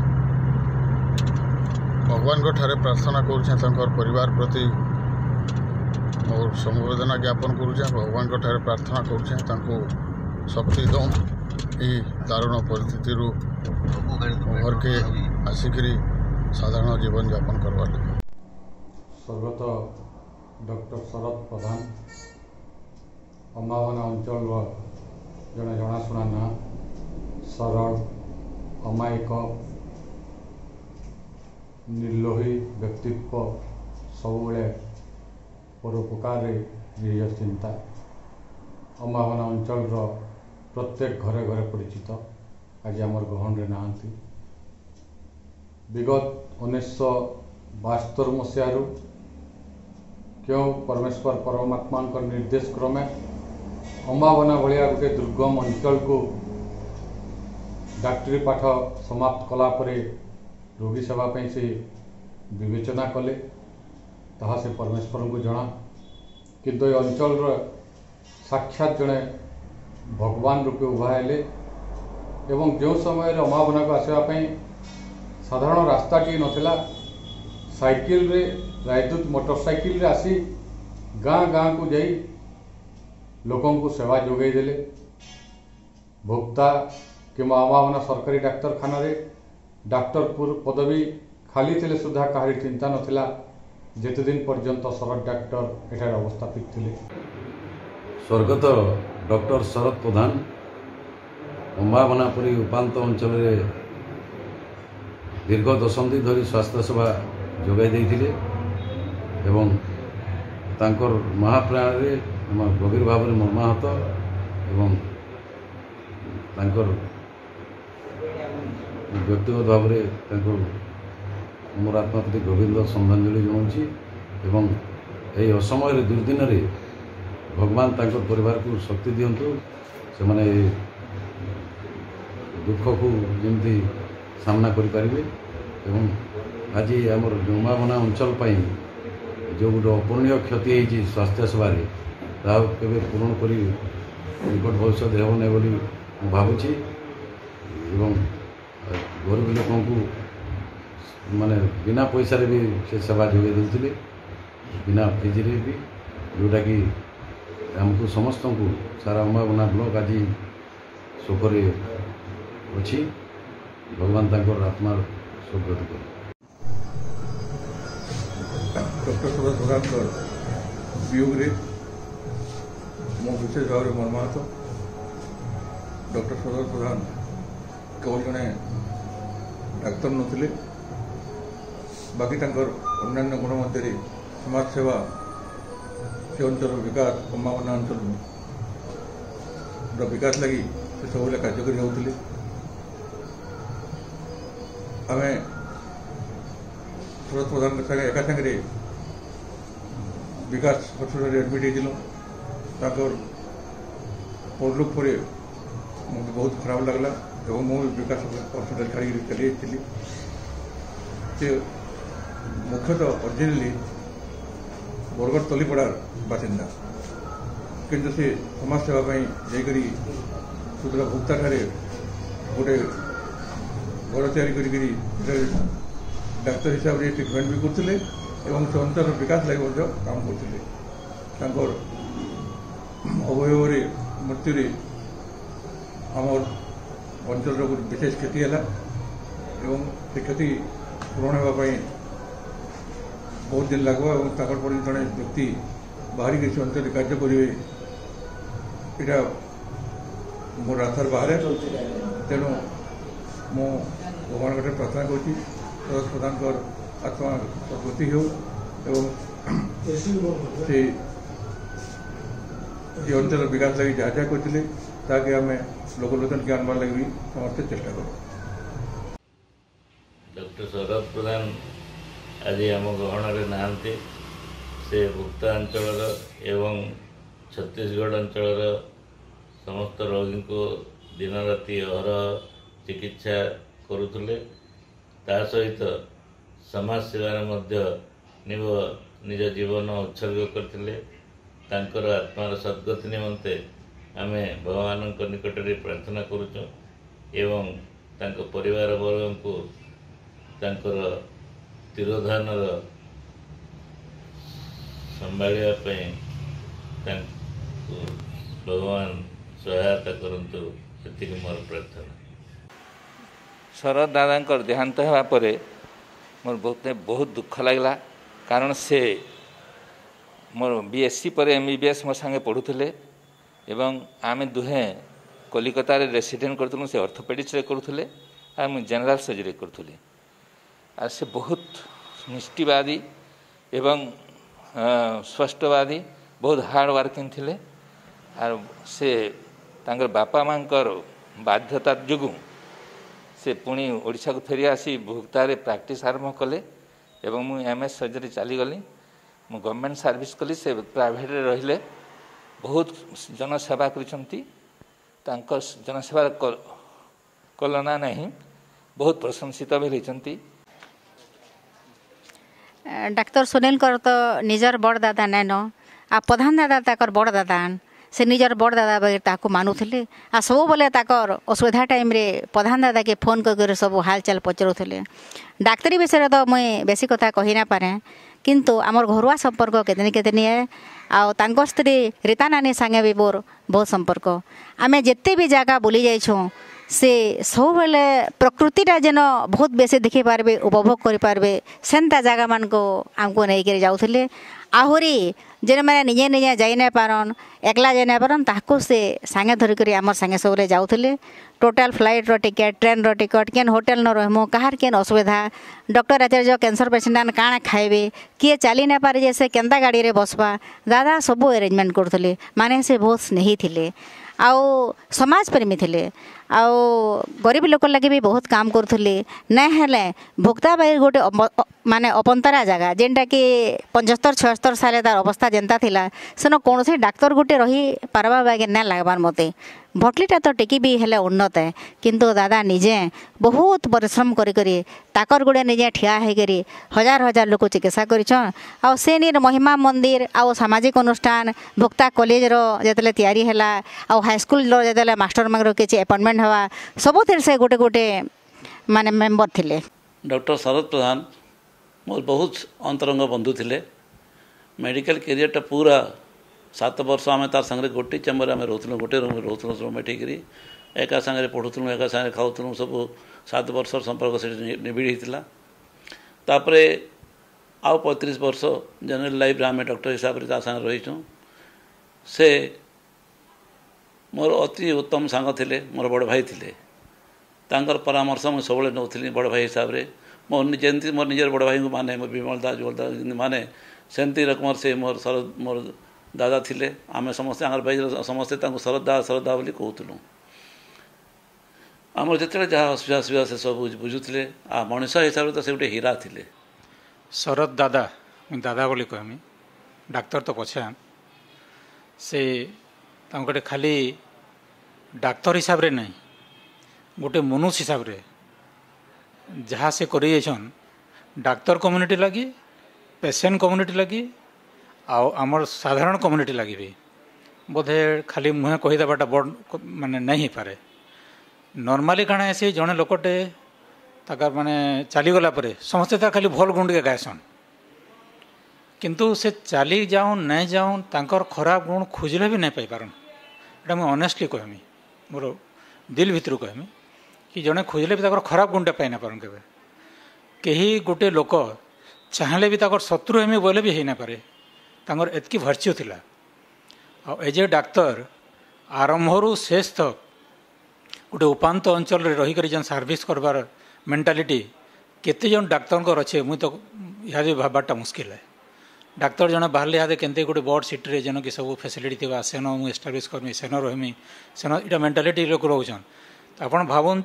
भगवान ठारे प्रार्थना करुचे परिवार प्रति और संवेदना ज्ञापन करुचे भगवान ठारे प्रार्थना करुचे शक्ति दौन ये दारुण परिस्थिति घर के आसिकी साधारण जीवन यापन करवार स्वर्गत डॉक्टर शरद प्रधान अम्बाभाना अंचल जड़े जनाशुना ना सरल अमायिक निर्लोही व्यक्तित्व सब परोपकार निज चिंता अम्बाभाना अंचल प्रत्येक घरे घरे परिचित आज आमर गहन रे नहांती विगत 1972 मसीह क्यों परमेश्वर परमात्मा निर्देश क्रमे अम्बाभाना भाया गोटे दुर्गम अंचल को डाक्टरी पाठ समाप्त कलापर रोगी सेवा से विवेचना कले ताहा से परमेश्वर को जना किंतु ये अंचल साक्षात जड़े भगवान रूपे उभाइले एवं जो समय अम्बाभाना को आसवाई साधारण रास्ताटी नाला साइकिल रे रायदूत मोटरसाइकिल रे आसी गाँ गाँ को जाई लोकों को सेवा जोगाई देले भोक्ता कि अम्बाभाना सरकारी डाक्तरखाना रे डाक्टर पदवी खाली थे सुधा कहारी चिंता नथिला जेते दिन पर्यंत शरद डाक्टर एठार अवस्थापित थे स्वर्गत डॉक्टर शरद प्रधान अम्बाभाना परी उपात अंचल दीर्घ दशंधि धरी स्वास्थ्य सेवा जोगाई देइथिले एवं तांकर महाप्राण गभीर भाव में मर्माहत एवं तांकर व्यक्तिगत भाव में मोर आत्मा प्रति गभीर श्रद्धांजलि जनाऊँगी एवं यही असमय दुर्दिन भगवान तांकर परिवार को शक्ति दिंतु से माने दुख को जमी सामना करें एवं आज आमर अम्बाभाना अंचल जो गोटे अपूर्णीय क्षति होती स्वास्थ्य सेवार के पूरण कर निकट भविष्य हेब ना बोली भावुची एवं गरीब लोकों को माने बिना पैसा भी से सेवा जोगे देते बिना फीज भी जोटा कि आमको समस्त को सारा अम्बाभाना ब्लॉक आज शोकर अच्छी भगवान तांकर आत्मार स्वर्गति कर डॉक्टर शरद प्रधान वियोग मो विशेष भाव में मर्माहत डॉक्टर शरद प्रधान केवल जड़े डाक्तर नथिले बाकी अन्य गुण मध्य समाज सेवा से अंचल विकास अम्बावना अंचल विकास लगी से सब कार्यकरी होते आम शरद प्रधान एका सागर विकास हस्पिटाल एडमिट होता पड़लुक पर मुझे बहुत खराब लगला और मुझे विकास हस्पिटाल छाड़ी चली जाती मुख्यतः ओरिजिनाली बरगढ़ तलीपड़ार बासिंदा किंतु से समाज सेवा जाकरी सुदूर भुक्ता ठारे गोटे घर तैयारी डाक्तर हिसाब से ट्रिटमेंट भी करते से अंचल विकास लगे काम करते अवयव मृत्यु आमर अंचल विशेष क्षति है से क्षति पूरण होगापी बहुत दिन लगवा और पर जड़े व्यक्ति बाहरी किसी अंचल कार्य करेंगे यहाँ मोर रास्तार बाहर तेणु मु भगवान कटे प्रार्थना करुँच शरद प्रधान आत्मा सद्गति हो से अंचल विकास लगे जहाँ जहाँ करते ताकि आम लोकलोचन के आनबार लगे भी समस्ते चेष्टा करूँ। डॉक्टर शरद प्रधान आज आम गहणार नहांती से भुक्ता अंचल एवं छत्तीसगढ़ अंचल समस्त रोगी को दिन राति अहरह चिकित्सा करुले ता सहित समाज सेवार निज जीवन उत्सर्ग करते तांकर आत्मार सद्गति निमंते आम भगवान निकट में प्रार्थना करुचु एवं तांको परिवार वर्ग को तांकर तिरोधानर संभालिया भगवान सहायता करंतु से मोर प्रार्थना। शरद दादा देहांत होगा पर मोर बहुत दुख लगला कारण से मोर बीएससी पर एमबीबीएस मो संगे पढ़ुले एवं आम दुहे कलिकता रेसिडेंट करूँ से ऑर्थोपेडिक्स करूँ और मुझे जनरल सर्जरी करूँ और से बहुत निष्ठवादी एवं स्पष्टवादी बहुत हार्ड वर्किंग थिले और से तांकर बापा मांकर बाध्यता जोगु से पुणी ओडिशा को फेरी आसी भुक्तार प्रैक्टिस आरंभ कले एवं मु एमएस सर्जरी चली गली मु गवर्नमेंट सर्विस कली से प्राइवेट रहिले बहुत जनसेवा करिसंती तांकर जनसेवा कलना नहीं बहुत प्रशंसित भी रही। डाक्टर सुनील कर तो निजर बड़ दादा नाइन आ प्रधान दादा ताकर बड़ दादा से निजर बड़ दादा ताकू मानुले आ सब बोले ताकर असुविधा टाइम रे प्रधान दादा के फोन कर सब हालचाल पचरुले। डाक्तरी विषय तो मुई बेसी कथा कही ना पारे किंतु आमर घरुआ संपर्क केतनी केतनी है आउ स्त्री रीता नानी संगे भी मोर बहुत संपर्क आम जिते भी जगह बुली जाइछुं से सब बेले प्रकृतिटा जेन बहुत बेसी देखी पारबे उपभोग करि पारबे सेंता जगह मान को आमको नहीं कर जाउथले आहुरी जेन मैंने निजे निजे जाई ना पारन एकला जाई ना पारन ताको से संगे धरि करी आमर संगे सबले जाउथले टोटल फ्लाइट रो टिकेट ट्रेन रो टिकट केन होटल न रहमो कहार केन असुविधा डॉक्टर आचार्य कैंसर पेशेंट काଣା खाइबे किए चली ना पारे जैसे केंदा गाड़ी रे बसबा दादा सब अरेंजमेंट करथले माने से बहुत स्नेही थिले आउ समाज प्रेमी थिले आउ गरीब लोक लगे भी बहुत काम करथले ना हेले भोक्ता बाई गोटे माने अपंतरा जगह जेनटा कि 75-76 साल तार अवस्था जेनता थिला सेन कौन से डाक्तर गोटे रही पारबा बागे ना लागबार मते भटलीटा तो टिकी भी हेले उन्नत है किंतु दादा निजे बहुत परिश्रम करी करी ताकर गुड़े निजे ठिया है करी हजार हजार लोक चिकित्सा करिछन आ सेनीर महिमा मंदिर आ सामाजिक अनुष्ठान भोक्ता कॉलेज रो जेतले तैयारी हैला आ हाई स्कूल रो जेतले मास्टर मांगरो किछि अपॉइंटमेंट हवा सब थिर से गोटे गोटे माने मेंबर थिले। डॉक्टर शरद प्रधान मोर बहुत अंतरंग बंधु थिले मेडिकल कैरियरटा पूरा 7 वर्ष आम तार सागर गोटे चेम्बर आम रोलूँ गोटे रूम रोलूँ रूम एठिकी एका सागर पढ़ुलूँ एका सागर खाऊलूँ सब 7 वर्ष संपर्क से निबिड़ होता आउ 35 वर्ष जनरल लाइफ आम डॉक्टर हिसाब से सागर रहीचु से मोर अति उत्तम सांग थे मोर बड़ भाई थे तांकर परामर्श मुझे सब नौली बड़ भाई हिसाब से जमी मोर निजर बड़ भाई को माने विमल दास जुगल दास माने सेमती रकम से मोर शरद मोर दादा थिले आमे समस्ते आंगर भाई समस्ते तांको शरद दा बोली कहूतलु आमर जिते जहाँ असुविधा से सब बुझुले आ मनीष हिसाब से गोटे हीरा थिले शरद दादा दादा बोली कहमी डाक्तर तो पछा से गोटे खाली डाक्तर हिसाब रे नहीं गोटे मनुष्य हिसाब रे जहाँ से कर डाक्तर कम्युनिटी लगी पेसेंट कम्युनिटी लगी आमर साधारण कम्युनिटी लगी भी बोधे खाली मुहे कहीदेटा बड़ माने नहीं पारे नॉर्मली काଣା है जड़े लोकटे ताकर माने चलीगला समस्ते तार खाली भल गुण टे गायसन किंतु से चली जाऊँ नहीं जाऊँ तांकर खराब गुण खोजले भी नहीं पाई पारन एटा मुझे ऑनेस्टली कहमी मोर दिल भितर कहमी कि जड़े खोजले भी ताकर खराब गुणटा पाई ना पारन केबे कहीं गोटे लोक चाहले भी ताकर शत्रु हेमी बोले भी हो ना पारे तांकर एतकी भर्च्यू थिला एज ए डाक्तर आरंभरू शेष तक गोटे उपात अंचल रहीक जेन सर्विस करबार मेंटालिटी केते जन डाक्तर अच्छे मुझे तो यहाँ भाबाटा मुस्किल है डाक्तर जन बाहर यहाँ केंते गोटे बड़ सिटी जेन कि सब फैसिलिटी थी सेन मुझे एस्टाब्लीश करमी सेन रही सेन इटा मेंटालिटी लोक रोचन तो आप भावन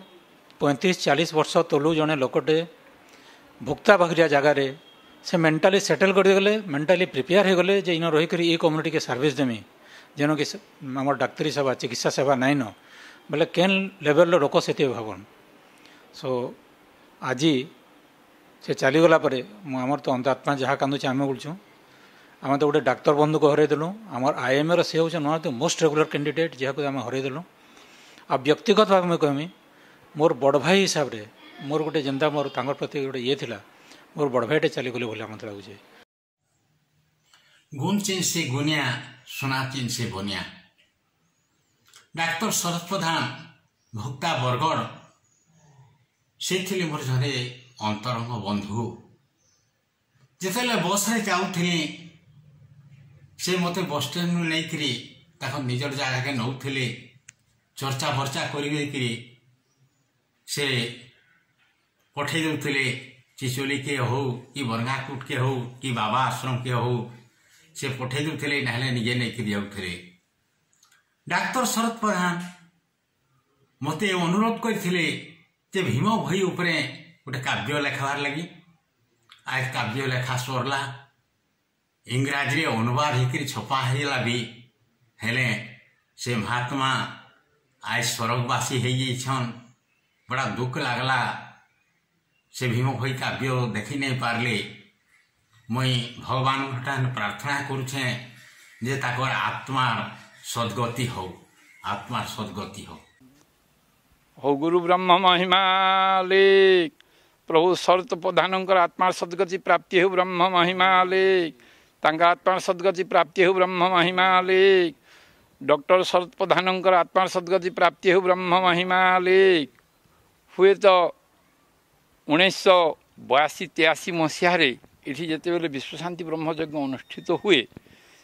35-40 वर्ष तलू जड़े लोकटे भुक्ता भागिया जगार से मेंटाली सेटल करगले मेंटाली प्रिपेयर हो गले जे इन रहीक ये कम्युनिटी के सर्विस देमी जेन कि आम डाक्तरी सेवा चिकित्सा सेवा नाइन न बोले केन लेवल लोक से भावन सो आज से चलीगला आमर तो अंतआत्मा जहाँ कांदुचे आम बोलूँ आम तो गोटे डाक्तर बंधु को हरईदेलु आमर IMA सी हूँ one of the most regular candidate जहाँ आम हरईदेलु आ व्यक्तिगत भाव में कहमी मोर बड़ भाई हिसाब से मोर गोटे जेनता मोर तांकर प्रति गोटे ये थिला मोर बड़ भाईटे चलीगले बोले मत लगुचे गुण चीन से गुनिया सोना चीन से बनिया डाक्तर शरद प्रधान भुक्ता बरगढ़ से थिले मोर जड़े अंतरंग बंधु जिते बस रे जाऊली से मत बस स्टैंड नहीं निजर जगह के नौले चर्चा बर्चा कर से पठे दौले चिचोली के हो कि बरगाकुट के हो कि बाबा आश्रम के हो से पठे दौले ना निजे नहीं जाऊे डाक्तर शरद प्रधान मत अनुरोध करते भीम भई उपरे गोटे काव्य लेखार लगी आज काव्य लेखा सरला इंग्राजी अनुवाद होकर छपा होगा भी हेले से महात्मा आज स्वर्गवासी होन बड़ा दुख लगला से भीम भई काव्य देखी नहीं पार्ले मुई भगवान प्रार्थना करुछे जे ताकर आत्मार सद्गति हो आत्मार सद्गति हो गुरु ब्रह्म महिमालिक प्रभु शरद प्रधान आत्मार सद्गति प्राप्ति हो ब्रह्म महिमालिक आत्मार सद्गति प्राप्ति हो ब्रह्म महिमालिक डॉक्टर शरद प्रधान आत्मार सद्गति प्राप्ति हो ब्रह्म महिमालिक हुए तो 1982-83 मसीह ये जिते विश्वशांति ब्रह्मयज्ञ अनुष्ठित हुए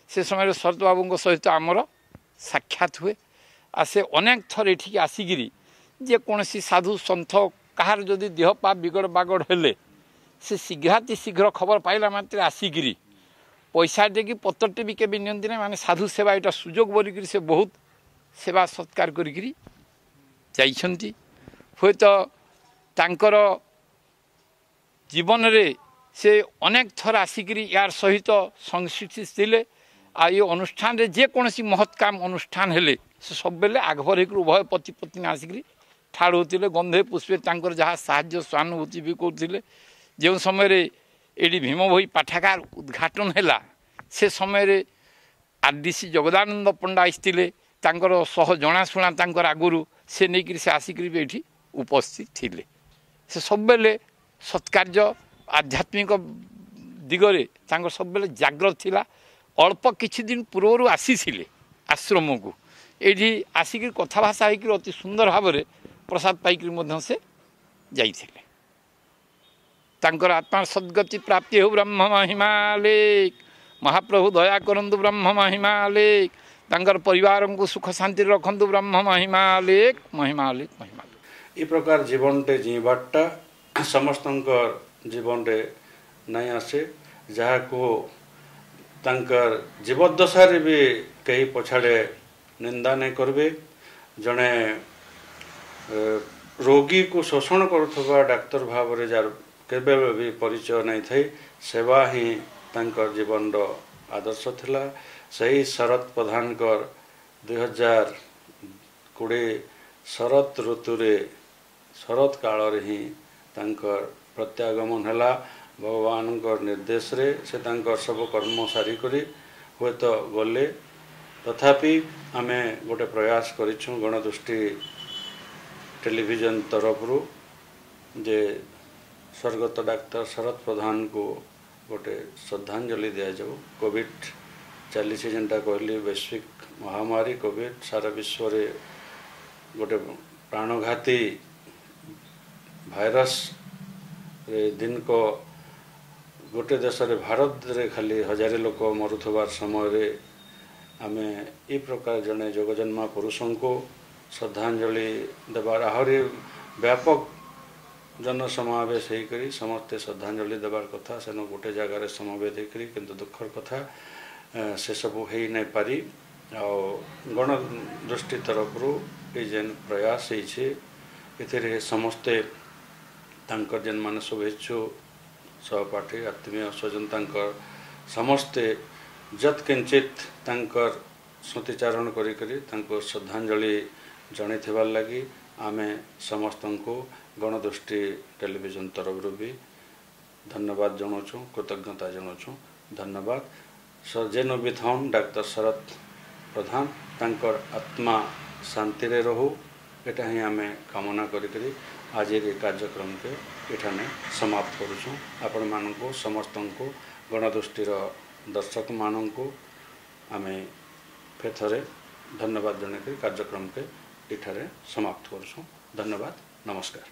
से समय शरद बाबू सहित आमर साक्षात हुए आ से अनेक थर ये आसिकी जेकोसी साधु सन्थ कहार जदि देह पा बिगड़ बागड़ हेले से शीघ्राति शीघ्र खबर पाइला मात्र आसिकी पैसा देकी पत्रटे भी केबे नियंती ना माने साधु सेवा यहाँ सुजोग बोलिक से बहुत सेवा सत्कार करी हुए तो तांकर जीवन रे से अनेक थर आसिकी यार सहित संश्लिष्ट थिले आ ये अनुष्ठान रे जेकोसी महत् काम अनुष्ठान हेले से सब बेले आगभर होकर उभय पति पत्नी आसिकी ठाड़ होते गंधे पुष्पे तांकर जहाँ साहाय्य सहानुभूति भी करते जो समय ये भीम भई पाठागार उद्घाटन है से समय RDC जगदानंद पंडा आसते सह जनाशुना आगुरी से नहीं से आसिक ये उपस्थित थिले से सब बेले सत्कार्य आध्यात्मिक दिगरे सब बेले जाग्रत थिला अल्प किछि दिन पूर्व आसी आश्रम को ये आसिक कथाभाषा होकर अति सुंदर भाव में प्रसाद पाइक से जाइए तांकर आत्मा सद्गति प्राप्ति हो ब्रह्म महिमालिक महाप्रभु दया करंतु ब्रह्म महिमालिक तांकर परिवार को सुख शांति रखंतु ब्रह्म महिमालिक महिमालिक महिमालिक ये प्रकार जीवन टे जीवाटा समस्त जीवन रे नहीं आसे जहाँ को तांकर जीवदशारे भी कहीं पछाड़े निंदा नहीं करबे। जड़े रोगी को शोषण करुवा डाक्तर भाव में जार केबे भी परिचय नहीं थी सेवा ही तांकर जीवन आदर्श थिला। सही शरद प्रधान 2020 शरद ऋतुरे शरद काल ही तांकर प्रत्यागमन है भगवान निर्देश रे से तांकर सब कर्म सारी करी हुए तो गले। तथापि आमे गोटे प्रयास करिछु गणदृष्टि टेलीविजन तरफ जे स्वर्गत डाक्तर शरद प्रधान को गोटे श्रद्धांजलि दिया जाऊ। कोविड चली जेनटा कहली वैश्विक महामारी कोविड सारा विश्व रे गोटे प्राणघाती भाइरस रे दिन को गोटे देश रे भारत रे खाली 1000 लोक मरुथबार समय रे आमे ई प्रकार जने जोगजन्मा पुरुषों को श्रद्धांजलि देवार आहरी व्यापक जन समावेश होकर समस्ते श्रद्धांजलि देवार कथा सेन गोटे जगार समवेत होकर किंतु दुखर कथा से सब हो नहीं पारी। गणदृष्टि तरफ जेन प्रयास होते समस्ते तांकर जेन मान शुभेच्छु सहपाठी आत्मीय स्वजन तांकर समस्ते जत किंचित तांकर स्मृतिचारण करी श्रद्धांजलि जन लगी आमे समस्त को गणदृष्टि टेलीविजन तरफ भी धन्यवाद जनाऊँ कृतज्ञता जनाऊँ। धन्यवाद। जेन भी थाउन डाक्तर शरद प्रधान तांकर आत्मा शांति रे रहू एटा ही आमे कामना करी आज ये कार्यक्रम के इठाने समाप्त करुँ। आपण मानू समस्त को गणदृष्टिर दर्शक मानू आमे फिर थरे धन्यवाद जन कार्यक्रम के इठारे समाप्त करुँ। धन्यवाद। नमस्कार।